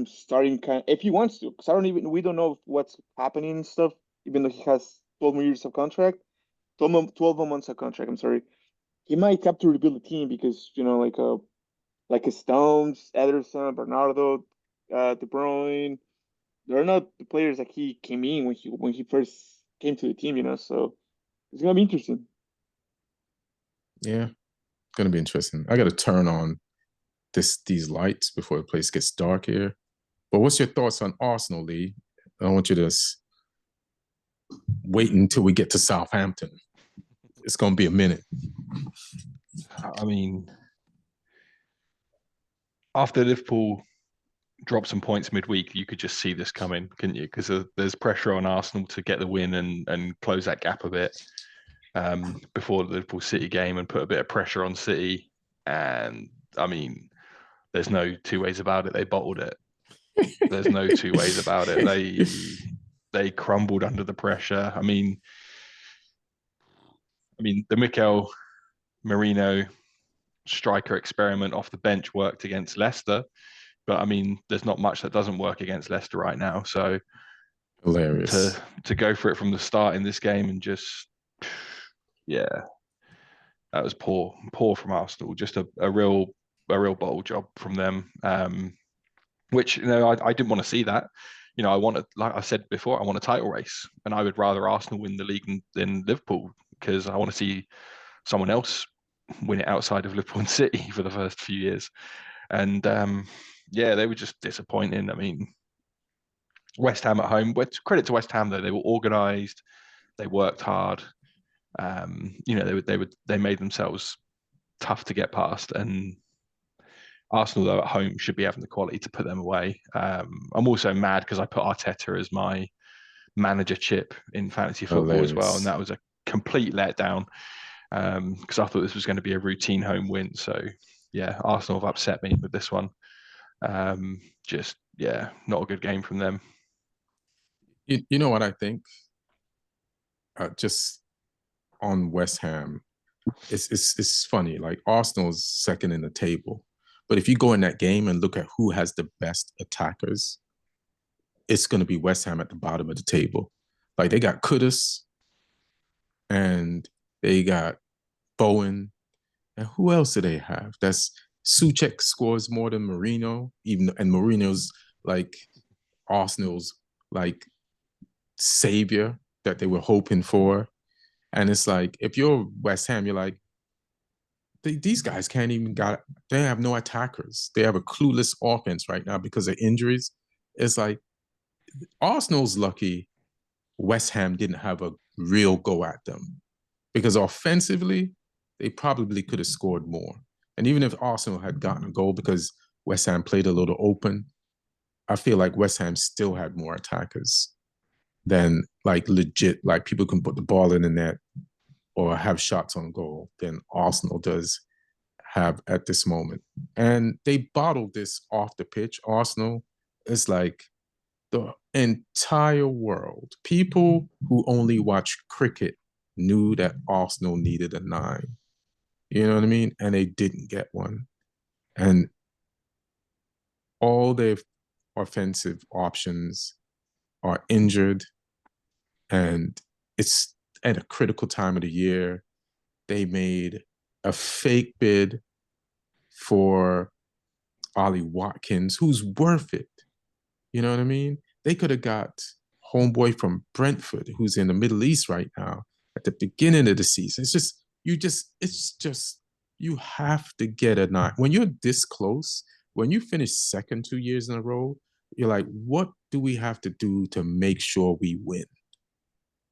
starting if he wants to, because we don't know what's happening and stuff, even though he has 12 more years of contract, 12 more months of contract, I'm sorry. He might have to rebuild the team because, like a Stones, Ederson, Bernardo, De Bruyne, they're not the players that he came in when he first came to the team, so it's gonna be interesting. Yeah, it's gonna be interesting. I gotta turn on these lights before the place gets dark here. But what's your thoughts on Arsenal, Lee? I don't want you to wait until we get to Southampton. It's going to be a minute. I mean, after Liverpool dropped some points midweek, you could just see this coming, couldn't you? Because there's pressure on Arsenal to get the win and close that gap a bit before the Liverpool City game and put a bit of pressure on City. And I mean, there's no 2 ways about it. They bottled it. There's no 2 ways about it. They crumbled under the pressure. I mean, the Mikel Merino striker experiment off the bench worked against Leicester. But I mean, there's not much that doesn't work against Leicester right now. So Hilarious. to go for it from the start in this game and just, yeah, that was poor from Arsenal. Just a real bold job from them. Which, you know, I didn't want to see that. You know, I wanted, like I said before, I want a title race, and I would rather Arsenal win the league than Liverpool, because I want to see someone else win it outside of Liverpool and City for the first few years. And yeah, they were just disappointing. I mean, West Ham at home. But credit to West Ham though, they were organised, they worked hard. You know, they made themselves tough to get past, and Arsenal, though, at home should be having the quality to put them away. I'm also mad because I put Arteta as my manager chip in fantasy football as well, and that was a complete letdown because I thought this was going to be a routine home win. So, yeah, Arsenal have upset me with this one. Just, yeah, not a good game from them. You know what I think? Just on West Ham, it's funny. Like, Arsenal's second in the table. But if you go in that game and look at who has the best attackers, it's going to be West Ham at the bottom of the table. Like, they got Kudus and they got Bowen. And who else do they have? That's Souček scores more than Mourinho, and Mourinho's like Arsenal's like savior that they were hoping for. And it's like, if you're West Ham, you're like, these guys can't even they have no attackers. They have a clueless offense right now because of injuries. It's like, Arsenal's lucky West Ham didn't have a real go at them, because offensively, they probably could have scored more. And even if Arsenal had gotten a goal because West Ham played a little open, I feel like West Ham still had more attackers than like legit, like people can put the ball in the net or have shots on goal than Arsenal does have at this moment. And they bottled this off the pitch. Arsenal is like the entire world. People who only watch cricket knew that Arsenal needed a 9. You know what I mean? And they didn't get one. And all their offensive options are injured. And it's at a critical time of the year. They made a fake bid for Ollie Watkins, who's worth it. You know what I mean? They could have got homeboy from Brentford, who's in the Middle East right now, at the beginning of the season. You have to get a 9. When you're this close, when you finish second 2 years in a row, you're like, what do we have to do to make sure we win?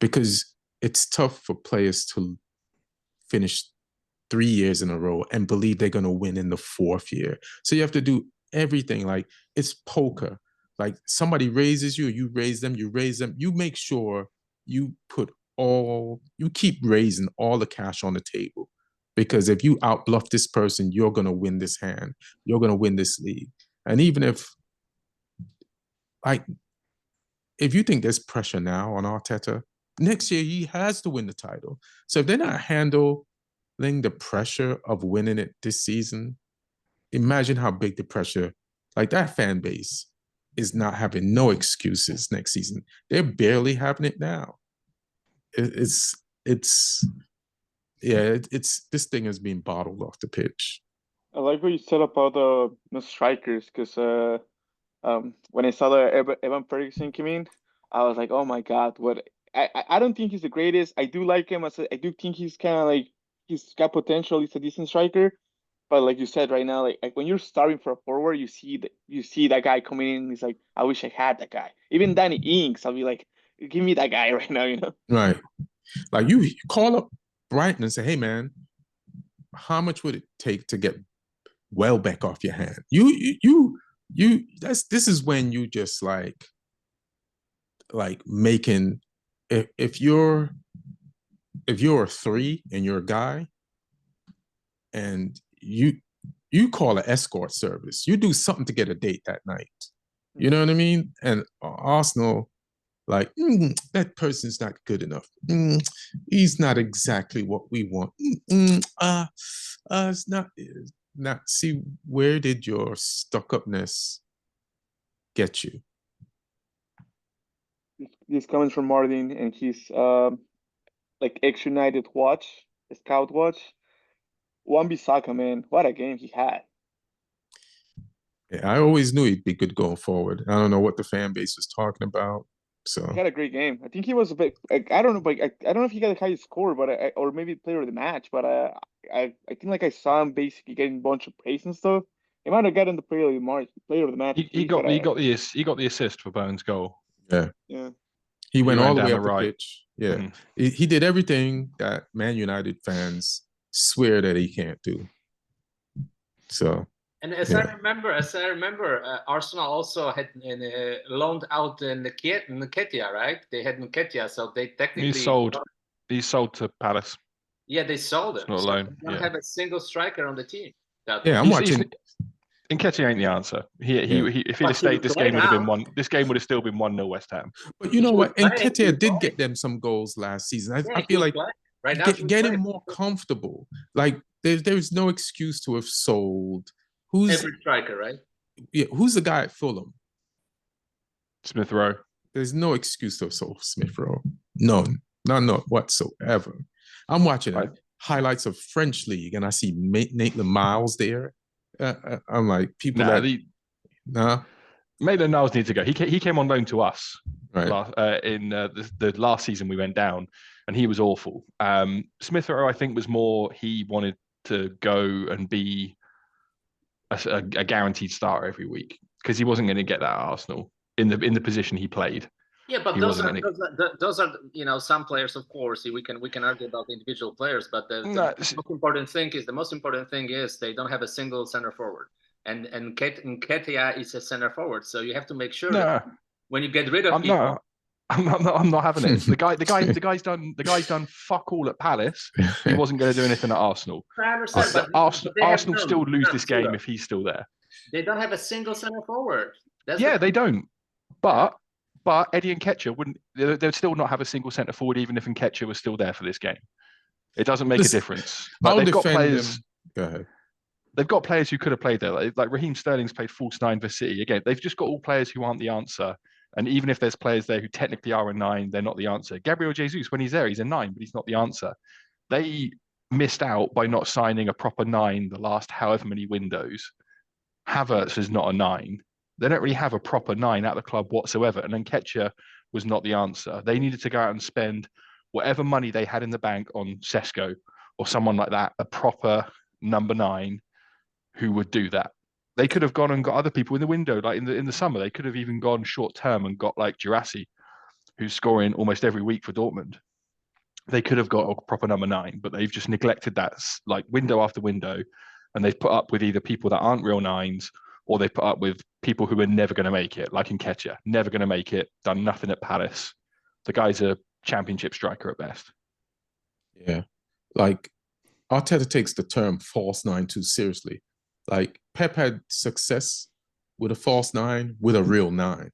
Because it's tough for players to finish 3 years in a row and believe they're going to win in the 4th year. So you have to do everything. Like, it's poker. Like, somebody raises you, you raise them, you make sure you keep raising all the cash on the table. Because if you outbluff this person, you're going to win this hand. You're going to win this league. And even if you think there's pressure now on Arteta, next year he has to win the title. So if they're not handling the pressure of winning it this season, imagine how big the pressure, like, that fan base is not having no excuses next season. They're barely having it now. This thing is being bottled off the pitch. I like what you said about the strikers, because when I saw the Evan Ferguson come in, I was like, oh my God, what? I don't think he's the greatest. I do like him. I do think he's kind of like, he's got potential. He's a decent striker. But like you said right now, like when you're starting for a forward, you see that guy coming in. He's like, I wish I had that guy. Even Danny Ings, I'll be like, give me that guy right now, you know? Right. Like, you call up Brighton and say, hey man, how much would it take to get Welbeck off your hand? This is when you just like making, if you're a 3 and you're a guy, and you call an escort service, you do something to get a date that night. You know what I mean? And Arsenal, like, that person's not good enough. he's not exactly what we want. It's not. See, where did your stuck-upness get you? This comes from Martin, and he's like ex-United watch, scout watch. Wan-Bissaka, man, what a game he had. Yeah, I always knew he'd be good going forward. I don't know what the fan base was talking about. So He had a great game. I think he was a bit. Like, I don't know, but I don't know if he got a high score, but or maybe player of the match. But I think like I saw him basically getting a bunch of praise and stuff. He might have gotten the player of the match. He got the assist for Bowen's goal. yeah, Yeah. he went ran all the way down up the the right. pitch. Yeah, Mhm. he did everything that Man United fans swear that he can't do. So And as I remember, Arsenal also had loaned out Nketiah, right? They had Nketiah, so they technically He's sold to Palace. Yeah, they sold It's him. not a So loan. they don't Yeah. have a single striker on the team. yeah, I'm watching. Nketiah ain't the answer. He if he'd But have stayed, he this played game would have been out. one. This game would have still been 1-0 West Ham. But you know what? He Nketiah did played. get them some goals last season. I Yeah, feel like right now get him more comfortable. Like there's no excuse to have sold. Who's every striker, right? who's the guy at Fulham? Smith Rowe. There's no excuse to have sold Smith Rowe. None whatsoever. I'm watching highlights of French league and I see Maitland Miles there. I'm like people Maitland-Niles needs to go. He came on loan to us right. in the last season we went down, and he was awful. Smith Rowe, I think, was more he wanted to go and be a guaranteed starter every week because he wasn't going to get that at Arsenal in the position he played. Yeah, but those are some players, of course. We can argue about individual players, but the most important thing is they don't have a single center forward. And Nketiah is a center forward, so you have to make sure that when you get rid of people. I'm not having it. The guy's done fuck all at Palace. He wasn't going to do anything at Arsenal. I understand, but Arsenal still lose this game if he's still there. They don't have a single center forward. They don't. But Eddie Nketiah wouldn't. They'd still not have a single centre forward, even if Nketiah was still there for this game. It doesn't make a difference. But they've got players. Go ahead. They've got players who could have played there. Like Raheem Sterling's played false 9 for City. Again, they've just got all players who aren't the answer. And even if there's players there who technically are a 9, they're not the answer. Gabriel Jesus, when he's there, he's a 9, but he's not the answer. They missed out by not signing a proper 9 the last however many windows. Havertz is not a 9. They don't really have a proper 9 at the club whatsoever. And Nketiah was not the answer. They needed to go out and spend whatever money they had in the bank on Sesko or someone like that, a proper number 9 who would do that. They could have gone and got other people in the window, like in the summer. They could have even gone short term and got like Girassi, who's scoring almost every week for Dortmund. They could have got a proper number 9, but they've just neglected that like window after window, and they've put up with either people that aren't real 9s or they put up with people who are never going to make it, like Nketiah, never going to make it, done nothing at Palace. The guy's a championship striker at best. Yeah, like Arteta takes the term false 9 too seriously. Like Pep had success with a false 9 with a real 9.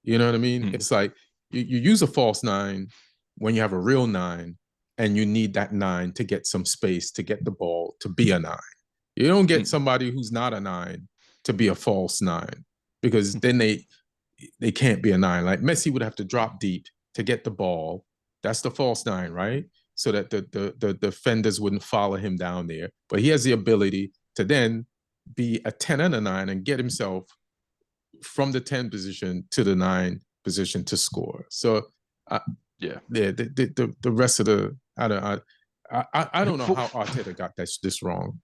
You know what I mean? It's like you use a false 9 when you have a real 9 and you need that 9 to get some space, to get the ball, to be a 9. You don't get somebody who's not a 9 to be a false 9 because then they can't be a 9. Like Messi would have to drop deep to get the ball. That's the false 9, right? So that the defenders wouldn't follow him down there. But he has the ability to then be a 10 and a 9 and get himself from the 10 position to the 9 position to score. So the rest of the I don't know how Arteta got this wrong.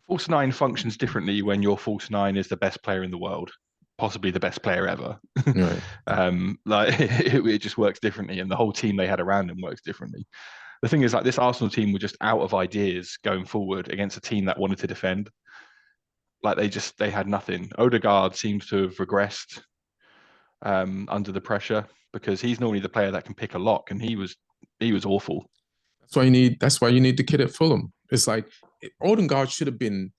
False 9 functions differently when your false 9 is the best player in the world, possibly the best player ever. Right. It just works differently, and the whole team they had around him works differently. The thing is, like, this Arsenal team were just out of ideas going forward against a team that wanted to defend. Like they had nothing. Odegaard seems to have regressed under the pressure because he's normally the player that can pick a lock, and he was awful. That's why you need the kid at Fulham. It's like Odegaard should have been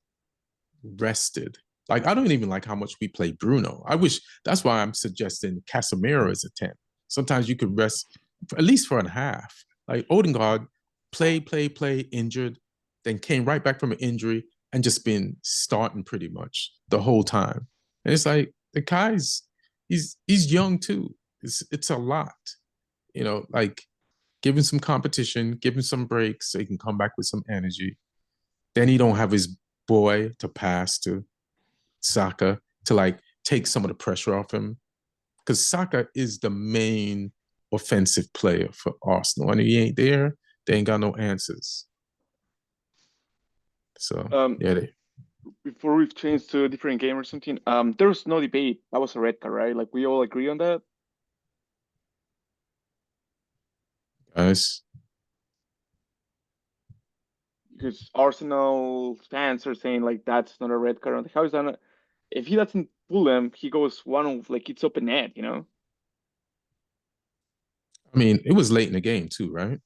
rested. Like, I don't even like how much we play Bruno. That's why I'm suggesting Casemiro as a 10. Sometimes you could rest at least for a half. Like Odegaard, play, injured, then came right back from an injury and just been starting pretty much the whole time. And it's like the guy's he's young too. It's a lot, like give him some competition, give him some breaks so he can come back with some energy. Then he don't have his boy to pass to Saka to like take some of the pressure off him. Because Saka is the main offensive player for Arsenal. And he ain't there, they ain't got no answers. So before we've changed to a different game or something, there was no debate. That was a red card, right? Like we all agree on that. Guys, because Arsenal fans are saying like that's not a red card. How is that? Not, if he doesn't pull them, he goes one of like it's open net, I mean, it was late in the game too, right?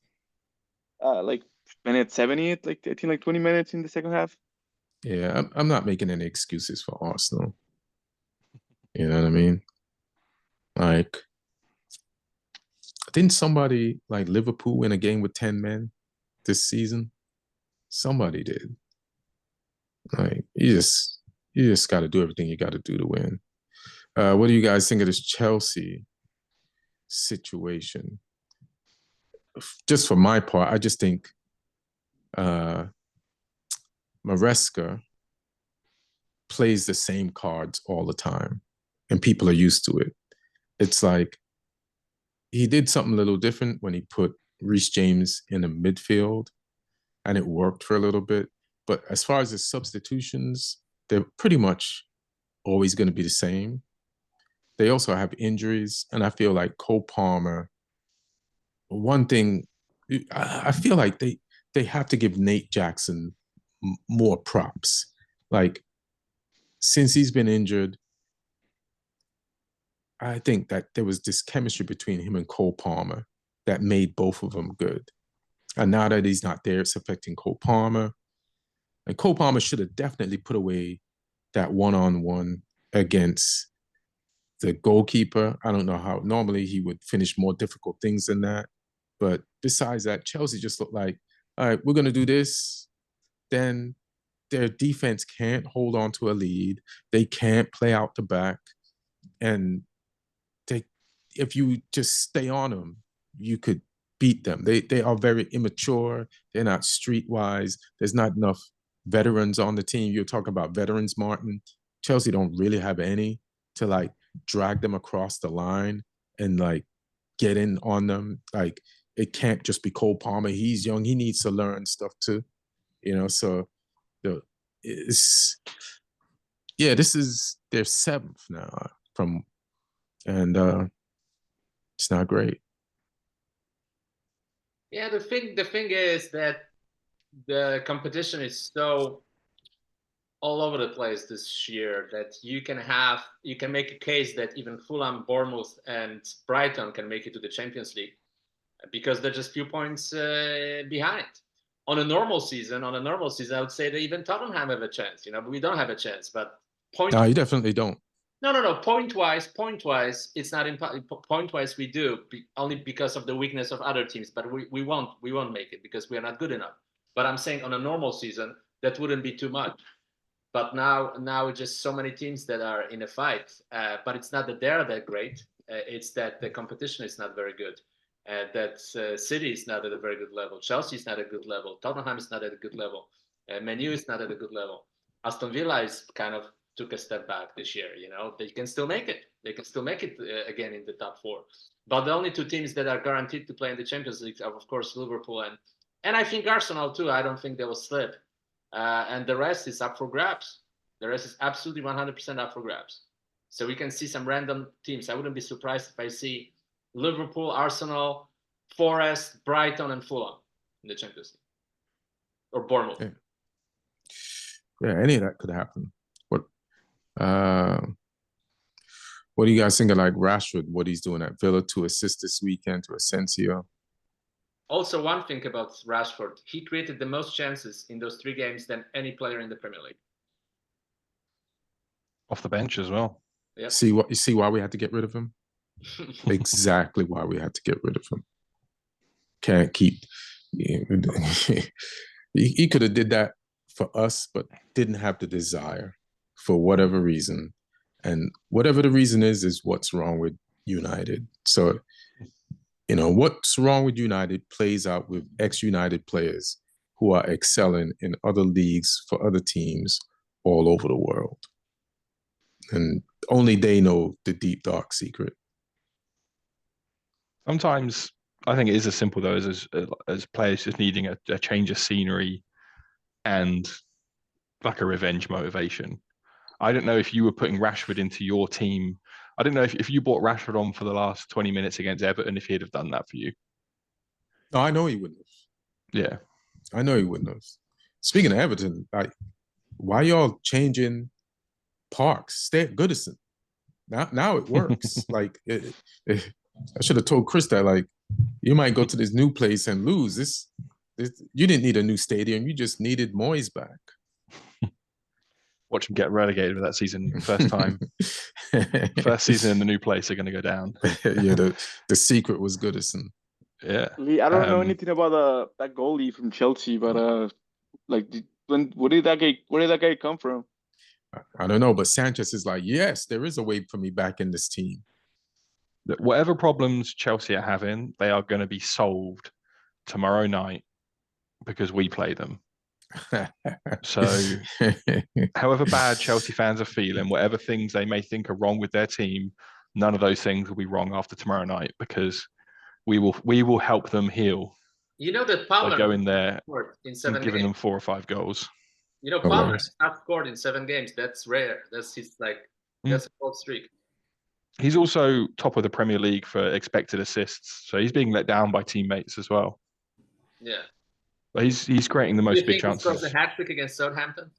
Like minute 70, like I think like 20 minutes in the second half. Yeah, I'm not making any excuses for Arsenal. You know what I mean? Like, didn't somebody like Liverpool win a game with 10 men this season? Somebody did. Like, you just got to do everything you got to do to win. What do you guys think of this Chelsea situation? Just for my part, I just think Maresca plays the same cards all the time, and people are used to it. It's like he did something a little different when he put Reece James in the midfield, and it worked for a little bit. But as far as the substitutions, they're pretty much always going to be the same. They also have injuries, and I feel like Cole Palmer, one thing, I feel like they have to give Nate Jackson more props. Like, since he's been injured, I think that there was this chemistry between him and Cole Palmer that made both of them good. And now that he's not there, it's affecting Cole Palmer. And Cole Palmer should have definitely put away that one-on-one against the goalkeeper. I don't know how. Normally, he would finish more difficult things than that. But besides that, Chelsea just looked like, all right, we're going to do this. Then their defense can't hold on to a lead. They can't play out the back. And if you just stay on them, you could beat them. They are very immature. They're not streetwise. There's not enough veterans on the team. You're talking about veterans, Martin. Chelsea don't really have any to like drag them across the line and like get in on them. Like it can't just be Cole Palmer. He's young. He needs to learn stuff too. So this is their seventh now and it's not great. Yeah, the thing is that the competition is so all over the place this year that you can make a case that even Fulham, Bournemouth, and Brighton can make it to the Champions League because they're just few points behind. On a normal season, I would say that even Tottenham have a chance. We don't have a chance, but No, you definitely don't. No. Point wise, it's not point wise. We do only because of the weakness of other teams, but we won't make it because we are not good enough. But I'm saying on a normal season, that wouldn't be too much. But now just so many teams that are in a fight. But it's not that they're that great. It's that the competition is not very good. That City is not at a very good level. Chelsea is not at a good level. Tottenham is not at a good level. Man U is not at a good level. Aston Villa is kind of took a step back this year. They can still make it. They can still make it again in the top four. But the only two teams that are guaranteed to play in the Champions League are, of course, Liverpool and I think Arsenal too. I don't think they will slip. And the rest is up for grabs. The rest is absolutely 100% up for grabs. So we can see some random teams. I wouldn't be surprised if I see Liverpool, Arsenal, Forest, Brighton, and Fulham in the Champions League. Or Bournemouth. Yeah, any of that could happen. What do you guys think of like Rashford, what he's doing at Villa, 2 assists this weekend to Asensio? Also, one thing about Rashford, he created the most chances in those 3 games than any player in the Premier League. Off the bench as well. Yep. See why we had to get rid of him? Exactly why we had to get rid of him. can't keep. He could have did that for us, but didn't have the desire for whatever reason. And whatever the reason is what's wrong with United. So, what's wrong with United plays out with ex-United players who are excelling in other leagues for other teams all over the world. And only they know the deep, dark secret. Sometimes I think it is as simple, though, as players just needing a change of scenery and like a revenge motivation. I don't know if you were putting Rashford into your team. I don't know if you brought Rashford on for the last 20 minutes against Everton, if he'd have done that for you. No, I know he wouldn't have. Yeah. I know he wouldn't have. Speaking of Everton, why y'all changing Parks? Stay at Goodison. Now it works. I should have told Chris that, you might go to this new place and lose. This you didn't need a new stadium. You just needed Moyes back. Watch him get relegated with that season. First time. First season in the new place, they're going to go down. Yeah, the secret was Goodison. Yeah. Lee, I don't know anything about that goalie from Chelsea, but where did that guy come from? I don't know, but Sanchez is like, yes, there is a way for me back in this team. Whatever problems Chelsea are having, they are going to be solved tomorrow night because we play them. So however bad Chelsea fans are feeling, whatever things they may think are wrong with their team, none of those things will be wrong after tomorrow night because we will help them heal. That Palmer by going there in 7 and giving games. them 4 or 5 goals. Palmer has not scored in 7 games. That's rare. That's that's a goal streak. He's also top of the Premier League for expected assists, so he's being let down by teammates as well. Yeah. But he's creating the most big chances. Do you think he scores a hat trick against Southampton?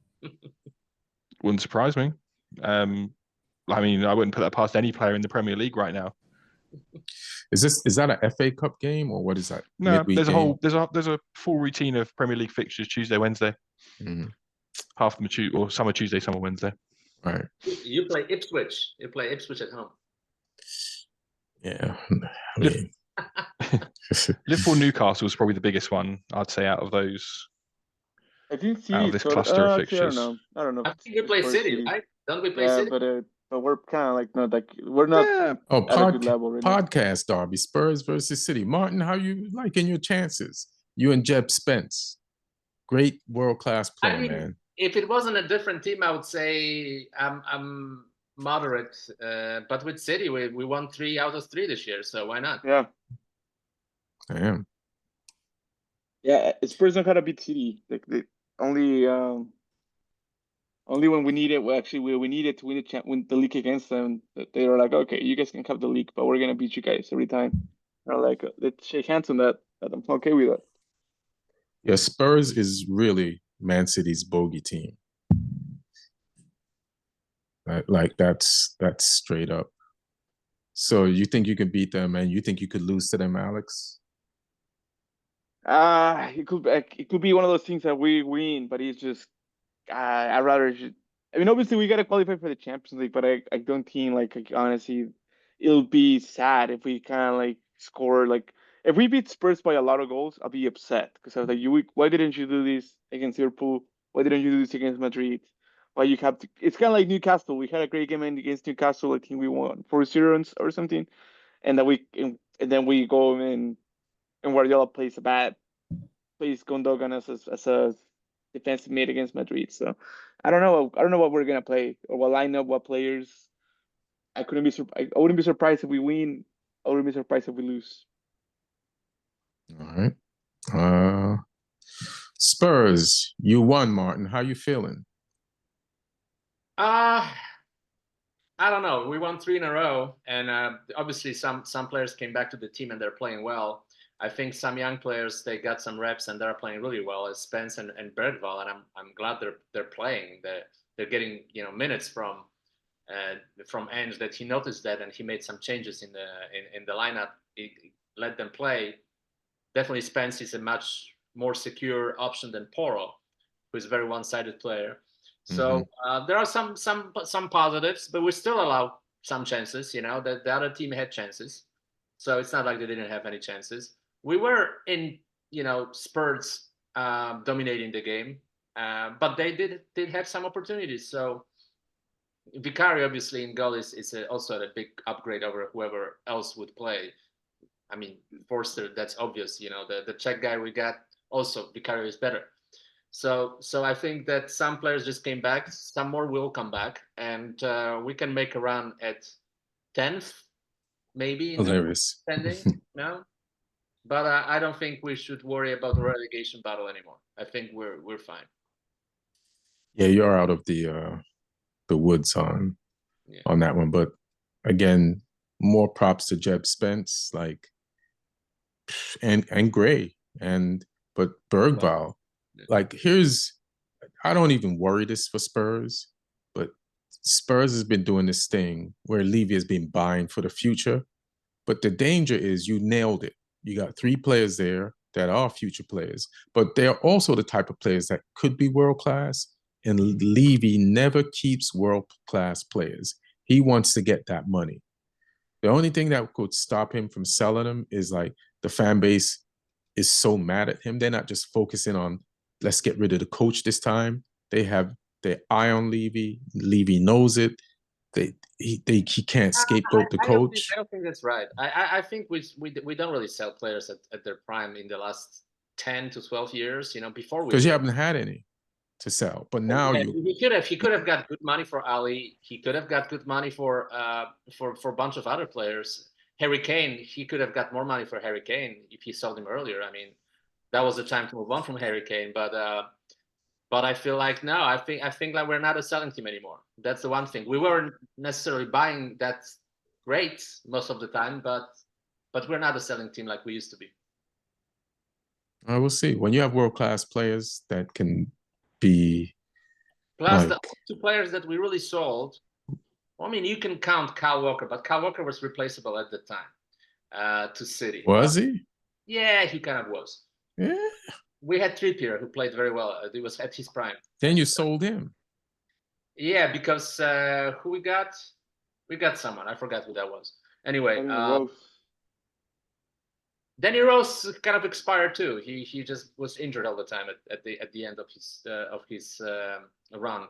Wouldn't surprise me. I wouldn't put that past any player in the Premier League right now. Is that a FA Cup game or what is that? No, there's a full routine of Premier League fixtures Tuesday, Wednesday. Mm-hmm. Half of them or some are Tuesday, some are Wednesday. All right. You play Ipswich. You play Ipswich at home. Yeah. Liverpool Newcastle is probably the biggest one, I'd say, out of those. I think City out of this cluster of fixtures. I don't know. I think we play City, right? Don't we play City? But we're kind of we're not at a good level right now. Podcast derby, Spurs versus City. Martin, how you liking your chances? You and Jeb Spence. Great world-class player, man. If it wasn't a different team, I would say I'm moderate. But with City, we won 3 out of 3 this year, so why not? Yeah. I am. Yeah, Spurs don't gotta beat City. Only when we need it. We needed to win the league against them. They were like, okay, you guys can have the league, but we're gonna beat you guys every time. They're like, let's shake hands on that. I'm okay with that. Yeah, Spurs is really Man City's bogey team. That's straight up. So you think you can beat them, and you think you could lose to them, Alex? It could be one of those things that we win, but it's just I'd rather. Obviously we gotta qualify for the Champions League, but I don't think honestly, it'll be sad if we kind of score if we beat Spurs by a lot of goals. I'll be upset because I was like, why didn't you do this against Liverpool? Why didn't you do this against Madrid? Why you have to? It's kind of like Newcastle. We had a great game against Newcastle. I think we won 4-0 or something, and then we go and Guardiola plays Gundogan as a defensive mid against Madrid. So I don't know what we're gonna play or what lineup, what players. I wouldn't be surprised if we win. I wouldn't be surprised if we lose. All right. Spurs, you won, Martin. How you feeling? I don't know. We won 3 in a row, and obviously some players came back to the team and they're playing well. I think some young players, they got some reps and they're playing really well, as Spence and Birdwell, and I'm glad they're playing. They're getting minutes from Ange, that he noticed that and he made some changes in the lineup. He let them play. Definitely Spence is a much more secure option than Porro, who is a very one-sided player. So there are some positives, but we still allow some chances. The other team had chances, so it's not like they didn't have any chances. we were in, spurts dominating the game, but they did have some opportunities. So Vicario obviously in goal is also a big upgrade over whoever else would play. I mean, Forster, that's obvious. The Czech guy we got, also Vicario is better. So I think that some players just came back, some more will come back, and we can make a run at 10th, maybe. Hilarious. No, but I don't think we should worry about the relegation battle anymore. I think we're fine. Yeah, you're out of the woods on that one, but again, more props to Jeb Spence, like, and Gray, but Bergvall, like, I don't even worry this for Spurs, but Spurs has been doing this thing where Levy has been buying for the future, but the danger is you nailed it. You got 3 players there that are future players, but they're also the type of players that could be world-class, and Levy never keeps world-class players. He wants to get that money. The only thing that could stop him from selling them is like the fan base is so mad at him. They're not just focusing on, let's get rid of the coach this time. They have their eye on Levy. Levy knows it. He can't scapegoat the coach. I don't think that's right. I think we don't really sell players at their prime in the last 10 to 12 years, before we. Because you haven't had any to sell, but now he could have got good money for Ali. He could have got good money for a bunch of other players. Harry Kane, he could have got more money for Harry Kane if he sold him earlier. I mean, that was the time to move on from Harry Kane. But I feel like no, I think like we're not a selling team anymore. That's the one thing. We weren't necessarily buying that great most of the time, but we're not a selling team like we used to be. We'll see. When you have world-class players that can be. Plus, the 2 players that we really sold. I mean, you can count Kyle Walker, but Kyle Walker was replaceable at the time to City. Was he? Yeah, he kind of was. Yeah. We had Trippier, who played very well. It was at his prime. Then you sold him. Yeah, because who we got? We got someone. I forgot who that was. Anyway, Danny Rose kind of expired too. He just was injured all the time at the end of his run.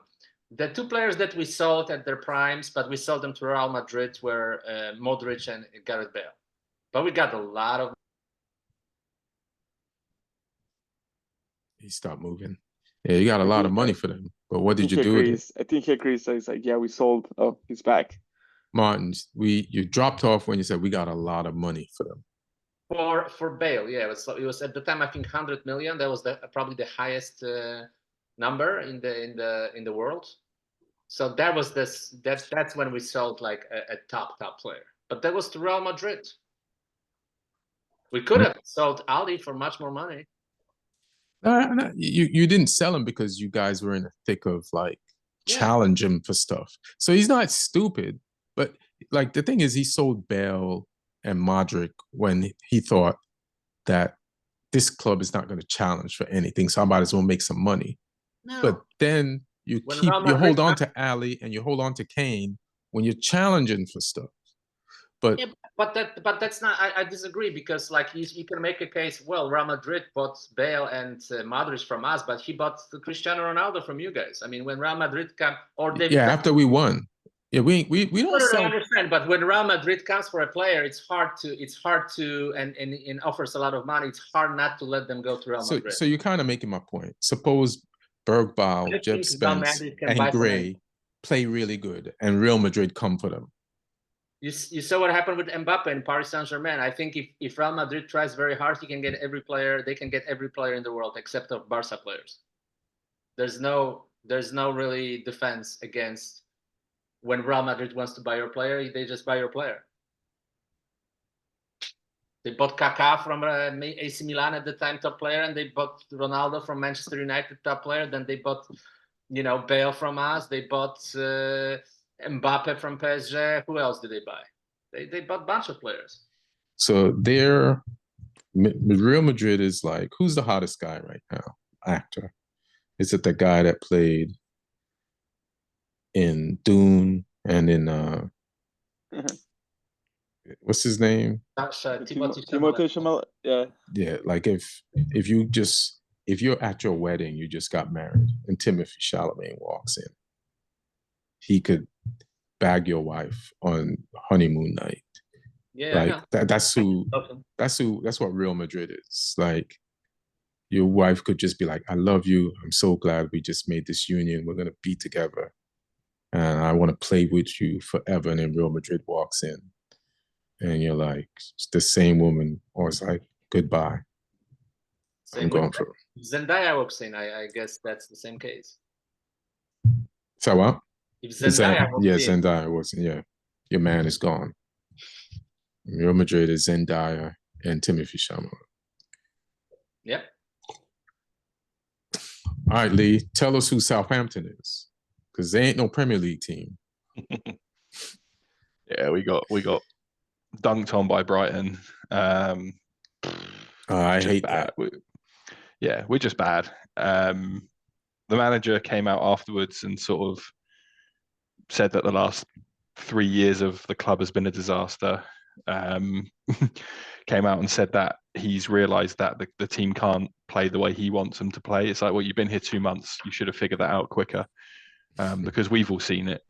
The 2 players that we sold at their primes, but we sold them to Real Madrid, were Modric and Gareth Bale. But we got a lot of. He stopped moving. Yeah, you got a lot of money for them. But what did you do with it? I think he agrees. So he's like, yeah, we sold. Oh, he's back. Martin, you dropped off when you said we got a lot of money for them. For Bale, yeah, it was at the time I think 100 million. That was probably the highest number in the world. So that was that's when we sold like a top player. But that was to Real Madrid. We could have sold Ali for much more money. No, you didn't sell him because you guys were in the thick of like challenge him for stuff. So he's not stupid, but like the thing is, he sold Bale and Modric when he thought that this club is not going to challenge for anything. So I might as well make some money. No. But then you hold on to Ali and you hold on to Kane when you're challenging for stuff. But that's not. I disagree because like you can make a case. Well, Real Madrid bought Bale and Modric from us, but he bought Cristiano Ronaldo from you guys. I mean, when Real Madrid come or they after we won. Yeah, we don't sell. I understand, but when Real Madrid comes for a player, it's hard to and offers a lot of money. It's hard not to let them go to Real Madrid. So you're kind of making my point. Suppose Bergvall, Jeb Spence, and Gray play really good, and Real Madrid come for them. You saw what happened with Mbappe in Paris Saint-Germain. I think if Real Madrid tries very hard, he can get every player. They can get every player in the world except of Barca players. There's no really defense against. When Real Madrid wants to buy your player, they just buy your player. They bought Kaká from AC Milan at the time, top player, and they bought Ronaldo from Manchester United, top player. Then they bought, Bale from us. They bought Mbappe from PSG. Who else did they buy? They bought a bunch of players. So Real Madrid is like, who's the hottest guy right now? Actor. Is it the guy that played in Dune and in what's his name? Timothée Chalamet. Yeah. Yeah, like if you're at your wedding, you just got married, and Timothée Chalamet walks in, he could bag your wife on honeymoon night. Yeah, like that's what Real Madrid is. Like, your wife could just be like, I love you. I'm so glad we just made this union. We're gonna be together. And I want to play with you forever. And then Real Madrid walks in. And you're like, it's the same woman, or it's like, goodbye. I'm going for it. Zendaya walks in, I guess that's the same case. So what? If Zendaya walks in. Zendaya walks in, yeah. Your man is gone. Real Madrid is Zendaya and Timothée Chalamet. Yep. All right, Lee, tell us who Southampton is. Because they ain't no Premier League team. Yeah, we got dunked on by Brighton. I hate bad. that. We're just bad. The manager came out afterwards and sort of said that the last 3 years of the club has been a disaster. Came out and said that he's realised that the team can't play the way he wants them to play. It's like, well, you've been here 2 months. You should have figured that out quicker, because we've all seen it.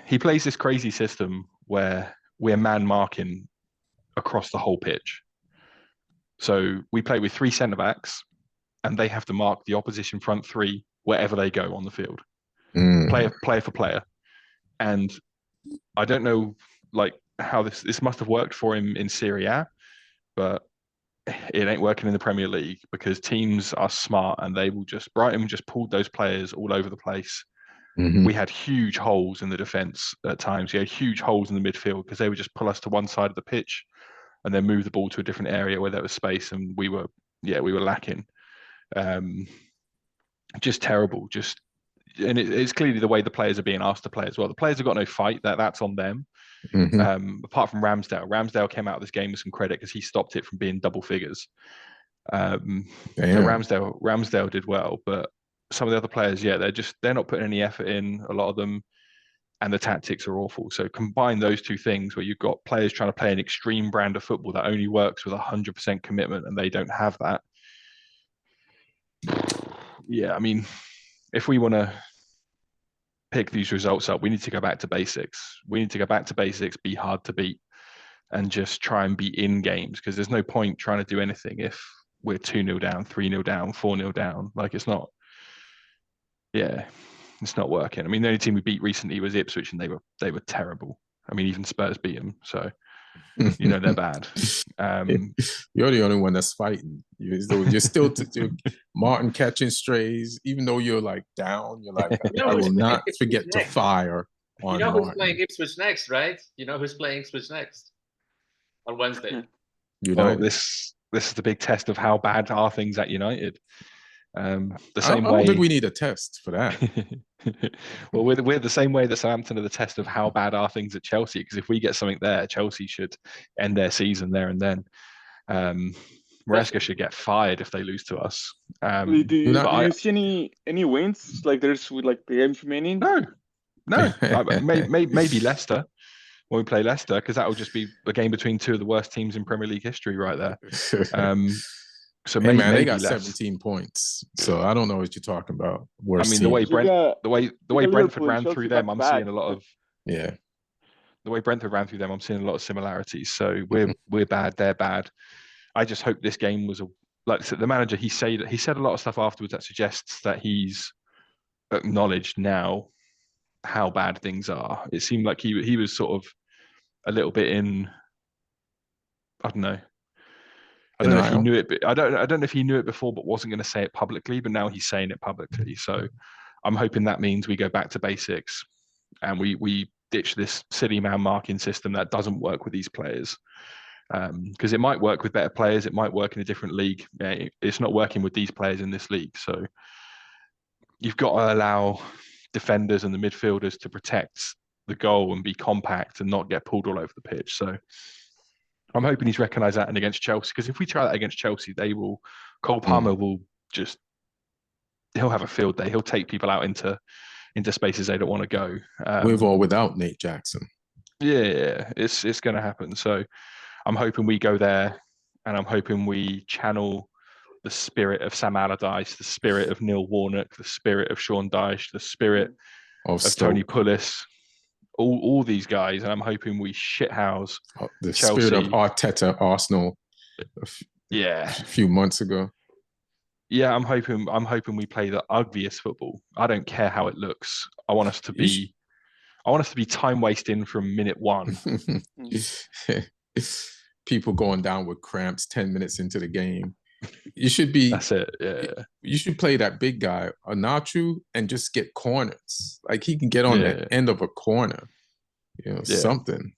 He plays this crazy system where we're man marking across the whole pitch. So we play with 3 centre backs, and they have to mark the opposition front 3 wherever they go on the field, player for player. And I don't know, like, how this must have worked for him in Serie A, but it ain't working in the Premier League, because teams are smart and Brighton just pulled those players all over the place. Mm-hmm. We had huge holes in the defence at times. We had huge holes in the midfield because they would just pull us to one side of the pitch and then move the ball to a different area where there was space, and we were lacking. Just terrible. And it's clearly the way the players are being asked to play as well. The players have got no fight. That's on them. Mm-hmm. Apart from Ramsdale came out of this game with some credit because he stopped it from being double figures. So Ramsdale did well, but some of the other players, they're not putting any effort in, a lot of them, and the tactics are awful. So combine those two things, where you've got players trying to play an extreme brand of football that only works with 100% commitment, and they don't have that. Yeah, I mean, if we want to pick these results up, we need to go back to basics. We need to go back to basics, be hard to beat, and just try and be in games, because there's no point trying to do anything if we're 2-0 down, 3-0 down, 4-0 down. Like, it's not working. I mean, the only team we beat recently was Ipswich, and they were terrible. I mean, even Spurs beat them, so they're bad. You're the only one that's fighting. You're still Martin catching strays, even though you're like down. You're like, I will not forget to fire on Martin. Who's playing Ipswich next, right? You know who's playing Ipswich next on Wednesday. United. Well, this is the big test of how bad are things at United. The same I way. don't think we need a test for that. Well, we're the same way that Southampton are the test of how bad are things at Chelsea, because if we get something there, Chelsea should end their season there and then. Maresca should get fired if they lose to us. Do you see any wins? Like, there's with like the games remaining? No. Maybe Leicester, when we play Leicester, because that will just be a game between 2 of the worst teams in Premier League history right there. So hey, maybe they got less. 17 points. So I don't know what you're talking about. I mean, the way Brentford ran through them, I'm seeing a lot of the way Brentford ran through them, I'm seeing a lot of similarities. So we're bad, they're bad. I just hope this game was like the manager. He said a lot of stuff afterwards that suggests that he's acknowledged now how bad things are. It seemed like he was sort of a little bit in. I don't know. I don't know if he knew it. But I don't know if he knew it before, but wasn't going to say it publicly. But now he's saying it publicly. So I'm hoping that means we go back to basics, and we ditch this silly man marking system that doesn't work with these players. Because it might work with better players, it might work in a different league. It's not working with these players in this league. So you've got to allow defenders and the midfielders to protect the goal and be compact and not get pulled all over the pitch. So I'm hoping he's recognised that and against Chelsea, because if we try that against Chelsea, Cole Palmer will he'll have a field day. He'll take people out into into spaces they don't want to go. With or without Nate Jackson. Yeah, it's going to happen. So I'm hoping we go there, and I'm hoping we channel the spirit of Sam Allardyce, the spirit of Neil Warnock, the spirit of Sean Dyche, the spirit of Tony Pulis, all these guys, and I'm hoping we shithouse the Chelsea. Spirit of Arteta, Arsenal. A few months ago. Yeah, I'm hoping we play the ugliest football. I don't care how it looks. I want us to be time wasting from minute 1. People going down with cramps 10 minutes into the game. You should be. That's it. Yeah. You should play that big guy, Anachu, and just get corners. Like he can get on the end of a corner. Something.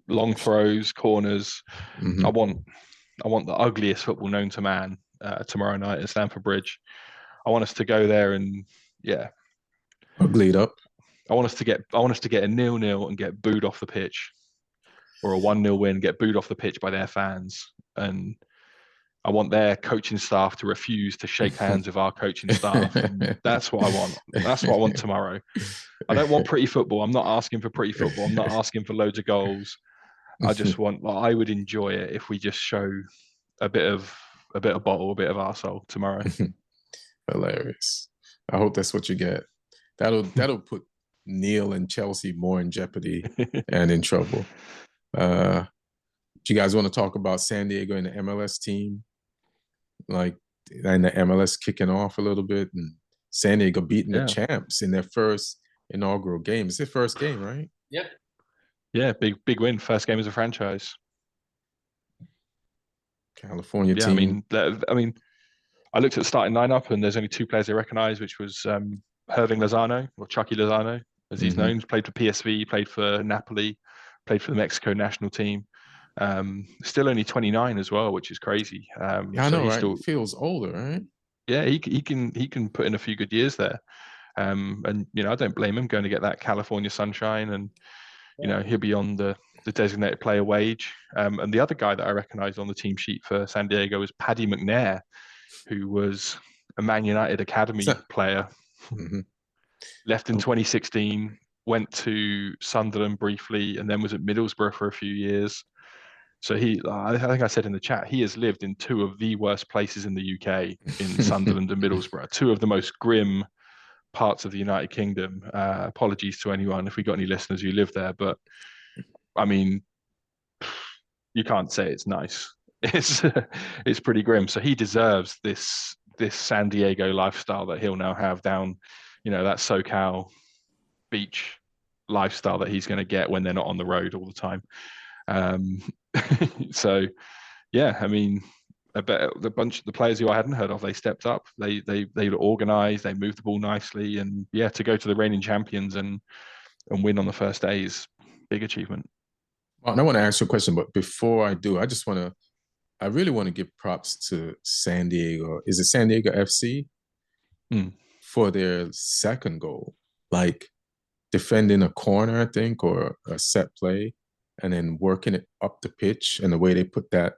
Long throws, corners. I want the ugliest football known to man tomorrow night at Stamford Bridge. I want us to go there and ugly it up. I want us to get a 0-0 and get booed off the pitch, or a 1-0 win, get booed off the pitch by their fans, and I want their coaching staff to refuse to shake hands with our coaching staff. That's what I want. That's what I want tomorrow. I don't want pretty football. I'm not asking for pretty football. I'm not asking for loads of goals. I just want. I would enjoy it if we just show a bit of bottle, a bit of arsehole tomorrow. Hilarious. I hope that's what you get. That'll put Neil and Chelsea more in jeopardy and in trouble. Do you guys want to talk about San Diego and the MLS team? Like, and the MLS kicking off a little bit, and San Diego beating the champs in their first inaugural game. It's their first game, right? Yep. Yeah, big win. First game as a franchise. California team. I mean, I looked at the starting lineup, and there's only 2 players I recognise, which was Irving Lozano, or Chucky Lozano, as he's known. Played for PSV, played for Napoli, played for the Mexico national team. Still only 29 as well, which is crazy. I know, right? He feels older, right? Yeah, he can put in a few good years there. And I don't blame him going to get that California sunshine, and he'll be on the designated player wage. And the other guy that I recognised on the team sheet for San Diego was Paddy McNair, who was a Man United academy player. Left in 2016, went to Sunderland briefly, and then was at Middlesbrough for a few years. So I think I said in the chat, he has lived in 2 of the worst places in the UK, in Sunderland and Middlesbrough, 2 of the most grim parts of the United Kingdom. Apologies to anyone if we got any listeners who live there, but I mean, you can't say it's nice. It's pretty grim. So he deserves this San Diego lifestyle that he'll now have down, that SoCal beach lifestyle that he's going to get when they're not on the road all the time. So yeah, I mean, I bet the players who I hadn't heard of, they stepped up. They were organised. They moved the ball nicely, and to go to the reigning champions and win on the first day is big achievement. Well, I want to ask you a question, but before I do, I really want to give props to San Diego. Is it San Diego FC? For their second goal, like defending a corner, I think, or a set play, and then working it up the pitch, and the way they put that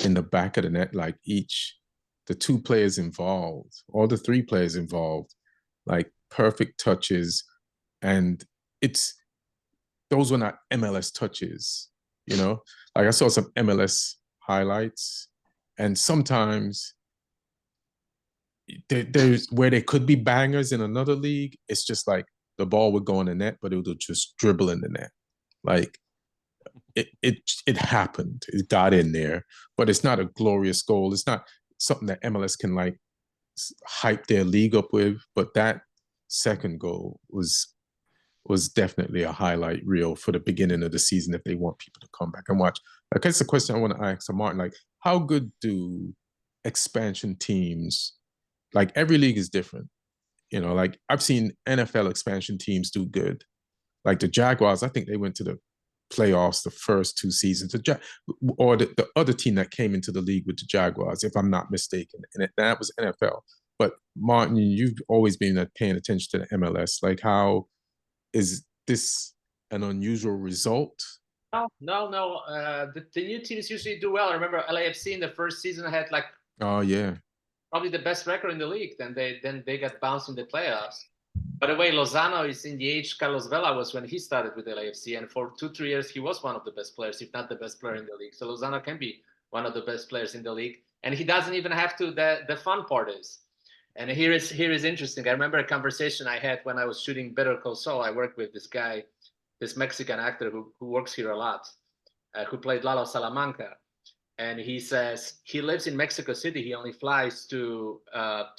in the back of the net, like the 2 players involved, all the 3 players involved, like perfect touches. And those were not MLS touches, like I saw some MLS highlights, and sometimes there's where they could be bangers in another league. It's just like the ball would go in the net, but it would just dribble in the net. Like it happened. It got in there, but it's not a glorious goal. It's not something that MLS can like hype their league up with. But that second goal was definitely a highlight reel for the beginning of the season if they want people to come back and watch. Like, that's the question I want to ask to Martin. Like, how good do expansion teams, like every league is different. Like I've seen NFL expansion teams do good. Like the Jaguars, I think they went to the playoffs the first 2 seasons. Or the other team that came into the league with the Jaguars, if I'm not mistaken. And that was NFL. But Martin, you've always been paying attention to the MLS. Like, how is this an unusual result? No. The new teams usually do well. I remember LAFC in the first season had like probably the best record in the league. Then they got bounced in the playoffs. By the way, Lozano is in the age Carlos Vela was when he started with LAFC, and for 2-3 years he was one of the best players, if not the best player in the league. So Lozano can be one of the best players in the league, and he doesn't even have to. The fun part is, and here is interesting. I remember a conversation I had when I was shooting Better Call Saul. I worked with this guy, this Mexican actor who works here a lot, who played Lalo Salamanca. And he says he lives in Mexico City. He only flies to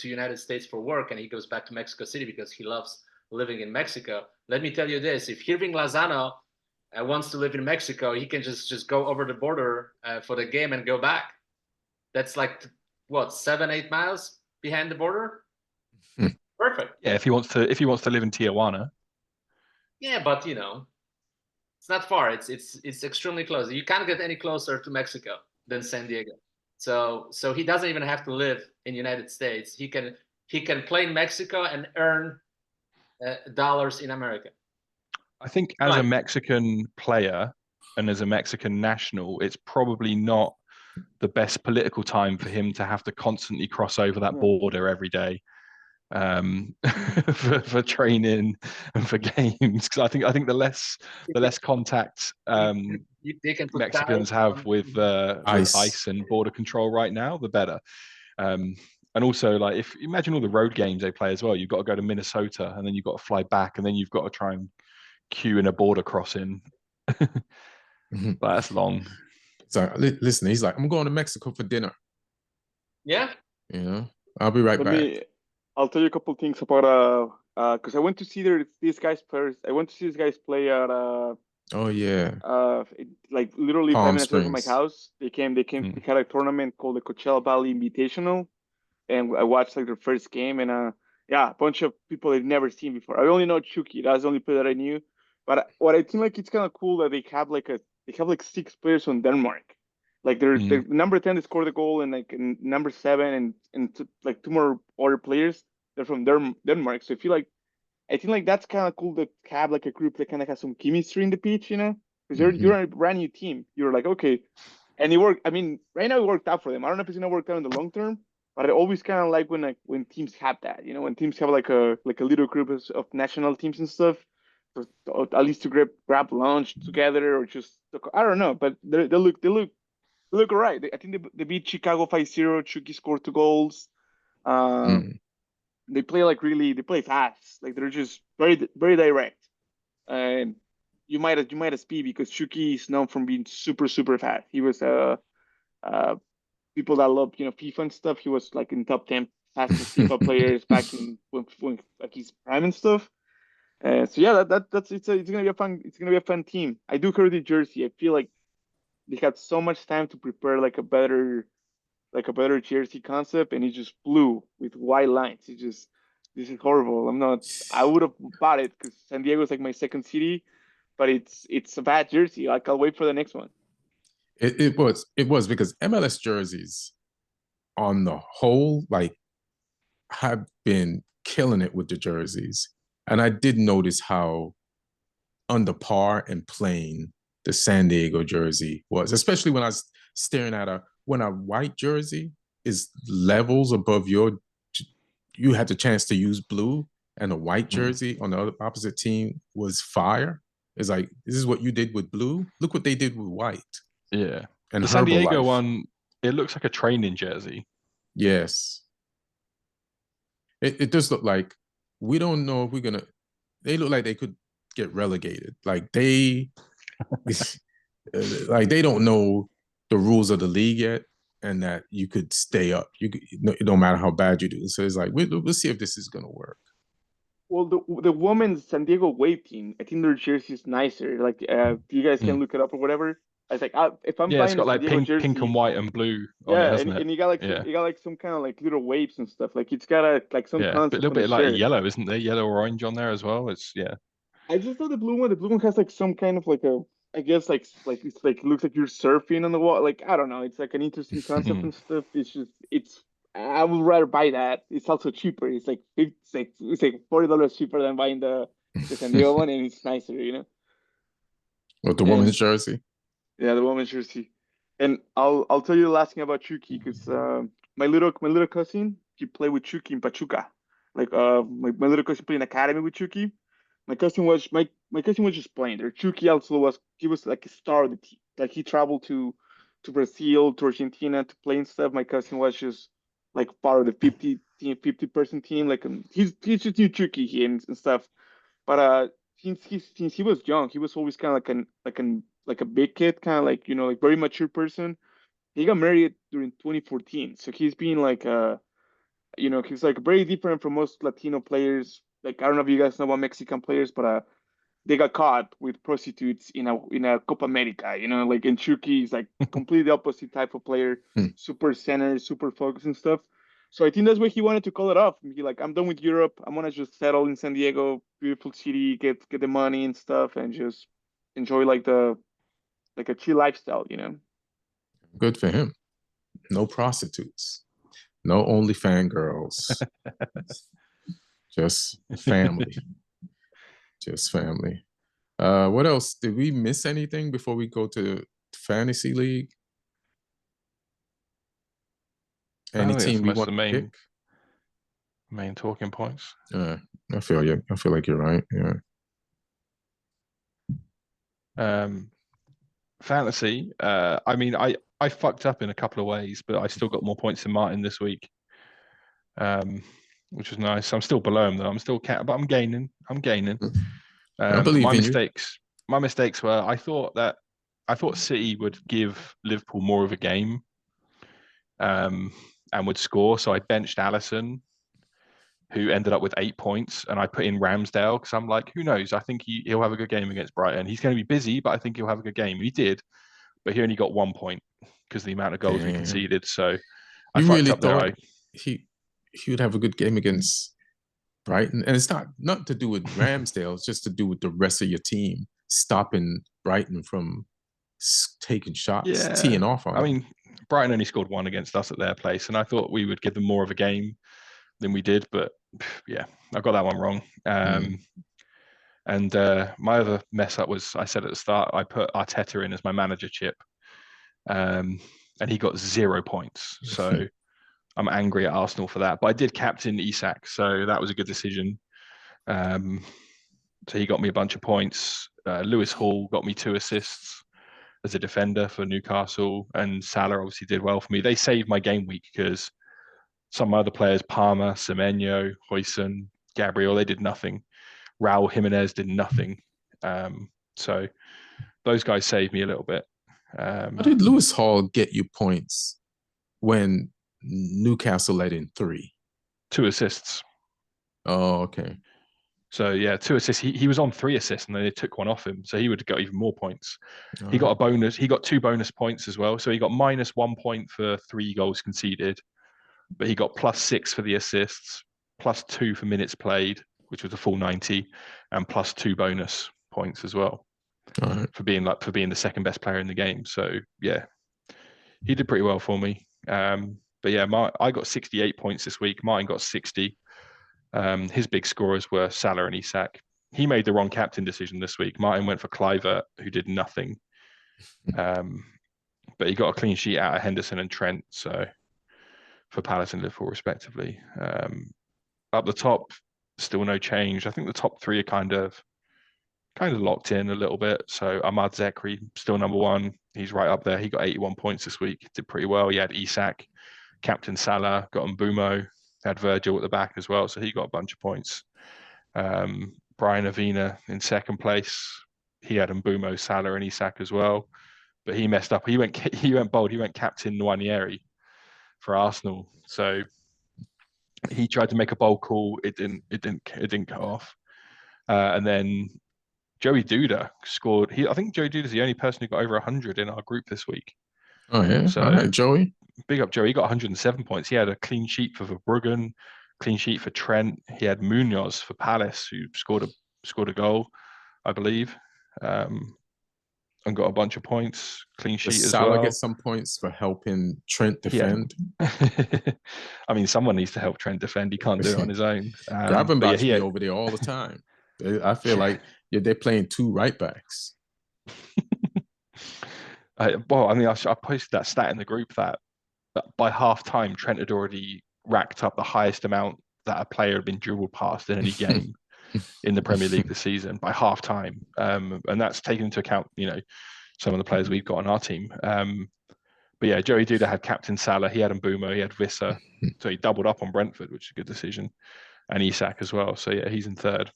United States for work, and he goes back to Mexico City because he loves living in Mexico. Let me tell you this: if Irving Lozano wants to live in Mexico, he can just go over the border for the game and go back. That's like what, 7-8 miles behind the border. Perfect. Yeah, if he wants to live in Tijuana. Yeah, but you know, it's not far. It's extremely close. You can't get any closer to Mexico than San Diego. So he doesn't even have to live in the United States. He can play in Mexico and earn dollars in America. I think as a Mexican player and as a Mexican national, it's probably not the best political time for him to have to constantly cross over that border every day for training and for games. Because I think the less contact Mexicans have with ice and border control right now, the better. And also, like, if imagine all the road games they play as well, you've got to go to Minnesota and then you've got to fly back and then you've got to try and queue in a border crossing. That's long. So listen, he's like, I'm going to Mexico for dinner. Yeah. You know, I'll be right back. I'll tell you a couple things about because I went to see these guys first. I went to see these guys play at oh yeah. Like literally Palm 5 minutes away from my Springs. house. They had a tournament called the Coachella Valley Invitational, and I watched like their first game, and a bunch of people I've never seen before. I only know Chucky. That's the only player that I knew. But what I think like it's kind of cool that they have like 6 players from Denmark. Like they're number 10 they scored the goal, and like number 7 and like 2 more other players. They're from Denmark. So I think like that's kind of cool to have like a group that kind of has some chemistry in the pitch, you know, because you're a brand new team. You're like, okay, and it worked. I mean, right now it worked out for them. I don't know if it's gonna work out in the long term, but I always kind of like when teams have that, you know, when teams have like a little group of national teams and stuff, or at least to grab lunch together or just I don't know, but they look all right. I think they beat Chicago 5-0. Chucky scored 2 goals. They play fast. Like they're just very, very direct. And you might as be because Chucky is known from being super, super fast. He was people that love, you know, FIFA and stuff. He was like in top 10 fastest FIFA players back in when like his prime and stuff. So yeah, it's gonna be a fun team. I do hear the jersey. I feel like they had so much time to prepare like a better jersey concept, and it just blew with white lines. This is horrible. I would have bought it because San Diego is like my second city, but it's a bad jersey. Like I'll wait for the next one. It was because MLS jerseys on the whole like have been killing it with the jerseys. And I did notice how under par and plain the San Diego jersey was, especially when I was staring at a white jersey is levels above you had the chance to use blue, and a white jersey on the opposite team was fire. It's like, this is what you did with blue. Look what they did with white. Yeah. And the San Diego one, it looks like a training jersey. Yes. It does look like, we don't know if we're going to, they look like they could get relegated. Like they don't know the rules of the league yet, and that you could stay up. It don't matter how bad you do. So it's like, we'll see if this is going to work. Well, the women's San Diego Wave team, I think their jersey is nicer. Like, you guys can look it up or whatever. I was like, if I'm buying it's got like pink and white and blue on it, hasn't it? And you got like some kind of like little waves and stuff. Like it's got some concept. A little bit like yellow, isn't there? Yellow orange on there as well. I just saw the blue one. The blue one has like some kind of like I guess like it's like looks like you're surfing on the water. Like I don't know. It's like an interesting concept and stuff. I would rather buy that. It's also cheaper. It's like $40 cheaper than buying the San Diego one, and it's nicer, you know. With the women's jersey. Yeah, the women's jersey. And I'll tell you the last thing about Chucky, because my little cousin, he played with Chucky in Pachuca. like my little cousin played in academy with Chucky. My cousin was just playing there. Chucky also was like a star of the team. Like he traveled to Brazil, to Argentina to play and stuff. My cousin was just like part of the 50-person team. Like he's just new Chucky and stuff. But since he was young, he was always kind of like a big kid, kind of like like very mature person. He got married during 2014, so he's been like he's like very different from most Latino players. Like I don't know if you guys know about Mexican players, but they got caught with prostitutes in a Copa America. Like in Chucky is like completely opposite type of player, super centered, super focused and stuff. So I think that's why he wanted to call it off. He like, I'm done with Europe. I want to just settle in San Diego, beautiful city, get the money and stuff, and just enjoy like a chill lifestyle. Good for him. No prostitutes. No OnlyFans girls. Just family. Just family. What else? Did we miss anything before we go to Fantasy League? Any team we want to pick? Main talking points. I feel you. I feel like you're right. Yeah. Fantasy. I mean, I fucked up in a couple of ways, but I still got more points than Martin this week. Which was nice. I'm still below him though. I'm still but I'm gaining. I believe my mistakes. My mistakes were I thought City would give Liverpool more of a game, and would score. So I benched Alisson, who ended up with 8 points, and I put in Ramsdale because I'm like, who knows? I think he'll have a good game against Brighton. He's going to be busy, but I think he'll have a good game. He did, but he only got 1 point because of the amount of goals we conceded. So I fucked up there. He would have a good game against Brighton, and it's not to do with Ramsdale. It's just to do with the rest of your team stopping Brighton from taking shots, teeing off on. I mean, Brighton only scored 1 against us at their place, and I thought we would give them more of a game than we did. But yeah, I got that one wrong. And my other mess up was I said at the start I put Arteta in as my manager chip, and he got 0 points. So. I'm angry at Arsenal for that, but I did captain Isak, so that was a good decision. So he got me a bunch of points. Lewis Hall got me 2 assists as a defender for Newcastle, and Salah obviously did well for me. They saved my game week because some other players, Palmer, Semenyo, Hoyson, Gabriel, they did nothing. Raul Jimenez did nothing. So those guys saved me a little bit. How did Lewis Hall get you points when Newcastle let in 3? 2 assists. Oh, okay. So yeah, 2 assists. He was on 3 assists, and then they took 1 off him, so he would have got even more points. He got a bonus. He got 2 bonus points as well. So he got -1 point for 3 goals conceded, but he got +6 for the assists, +2 for minutes played, which was a full 90, and +2 bonus points as well for being the second best player in the game. So yeah, he did pretty well for me. But yeah, I got 68 points this week. Martin got 60. His big scorers were Salah and Isak. He made the wrong captain decision this week. Martin went for Kluivert, who did nothing. But he got a clean sheet out of Henderson and Trent, so for Palace and Liverpool respectively. Up the top, still no change. I think the top 3 are kind of locked in a little bit. So Ahmad Zekri, still number 1. He's right up there. He got 81 points this week. Did pretty well. He had Isak, Captain Salah, got Mbumo, had Virgil at the back as well. So he got a bunch of points. Brian Avina in second place. He had Mbumo, Salah, and Isak as well. But he messed up. He went bold. He went Captain Nwaneri for Arsenal. So he tried to make a bold call. It didn't go off. And then Joey Duda scored. I think Joey Duda is the only person who got over 100 in our group this week. Oh yeah, so all right, Joey. Big up Joey. He got 107 points. He had a clean sheet for Verbruggen, clean sheet for Trent. He had Munoz for Palace, who scored a goal, I believe, and got a bunch of points. Clean sheet as well. Salah get some points for helping Trent defend. I mean, someone needs to help Trent defend. He can't do it on his own. Gravenbach be over there all the time. I feel like they're playing 2 right backs. I posted that stat in the group that by half time, Trent had already racked up the highest amount that a player had been dribbled past in any game in the Premier League this season by half time. And that's taken into account, some of the players we've got on our team. But yeah, Joey Duda had captain Salah, he had Mbeumo, he had Wissa. So he doubled up on Brentford, which is a good decision. And Isak as well. So yeah, he's in third.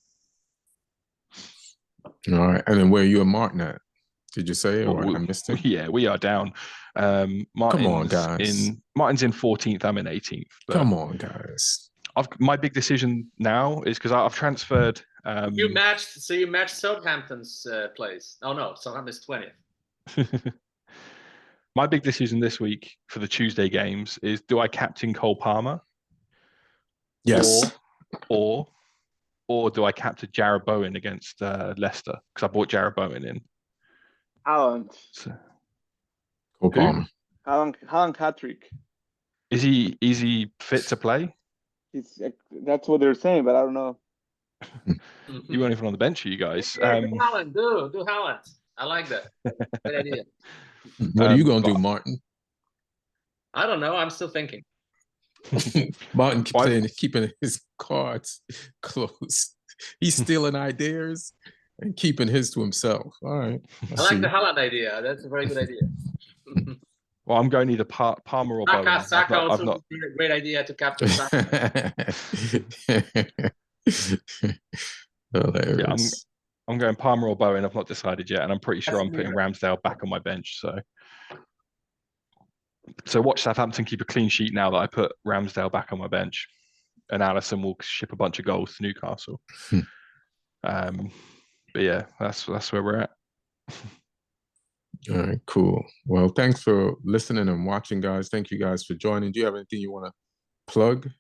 All right. And then where are you and Martin at? Did you say it, or I missed it? Yeah, we are down. Come on, guys. Martin's in 14th, I'm in 18th. Come on, guys. My big decision now is because I've transferred. You matched Southampton's place. Oh no, Southampton's 20th. My big decision this week for the Tuesday games is: do I captain Cole Palmer? Yes. Or do I captain Jarrod Bowen against Leicester? Because I bought Jarrod Bowen in. Haaland. Cole Palmer. Haaland hat-trick. Is he fit to play? That's what they're saying, but I don't know. You weren't even on the bench, you guys. Do Haaland. Do Haaland. I like that. Good idea. What are you going to do, Martin? I don't know. I'm still thinking. Martin keeping his cards close. He's stealing ideas and keeping his to himself. All right. I like the Haaland idea. That's a very good idea. Well, I'm going either Palmer or Bowen. Saka also a great idea to capture Saka. Hilarious. Yeah, I'm going Palmer or Bowen. I've not decided yet, and I'm pretty sure I'm putting Ramsdale back on my bench. So watch Southampton keep a clean sheet now that I put Ramsdale back on my bench, and Alisson will ship a bunch of goals to Newcastle. But yeah, that's where we're at. All right, cool. Well, thanks for listening and watching, guys. Thank you guys for joining. Do you have anything you want to plug,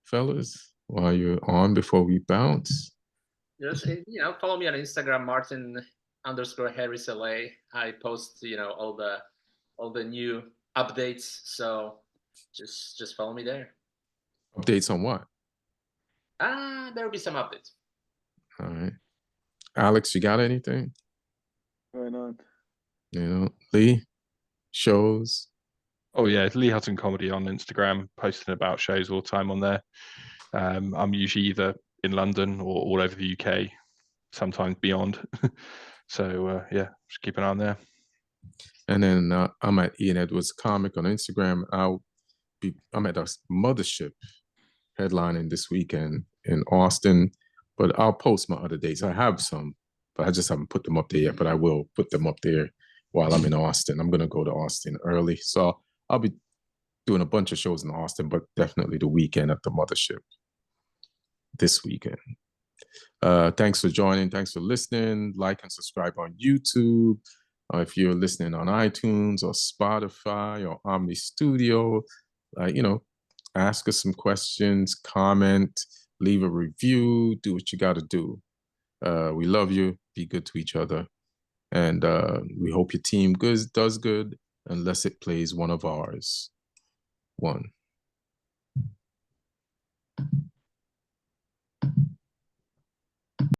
fellas, while you're on before we bounce? Just, follow me on Instagram, Martin_HarrisLA. I post, all the new updates. So just follow me there. Updates on what? There'll be some updates. All right. Alex, you got anything? Going on. Lee, shows. Oh yeah, it's Lee Hutton Comedy on Instagram, posting about shows all the time on there. I'm usually either in London or all over the UK, sometimes beyond. So yeah, just keep an eye on there. And then I'm at Ian Edwards Comic on Instagram. I'm at a Mothership headlining this weekend in Austin, but I'll post my other dates. I have some, but I just haven't put them up there yet. But I will put them up there while I'm in Austin. I'm gonna go to Austin early, so I'll be doing a bunch of shows in Austin, but definitely the weekend at the Mothership this weekend. Thanks for joining. Thanks for listening. Like and subscribe on YouTube. If you're listening on iTunes or Spotify or Omni Studio, ask us some questions, comment, leave a review, do what you got to do. We love you. Be good to each other. And we hope your team does good unless it plays one of ours. 1.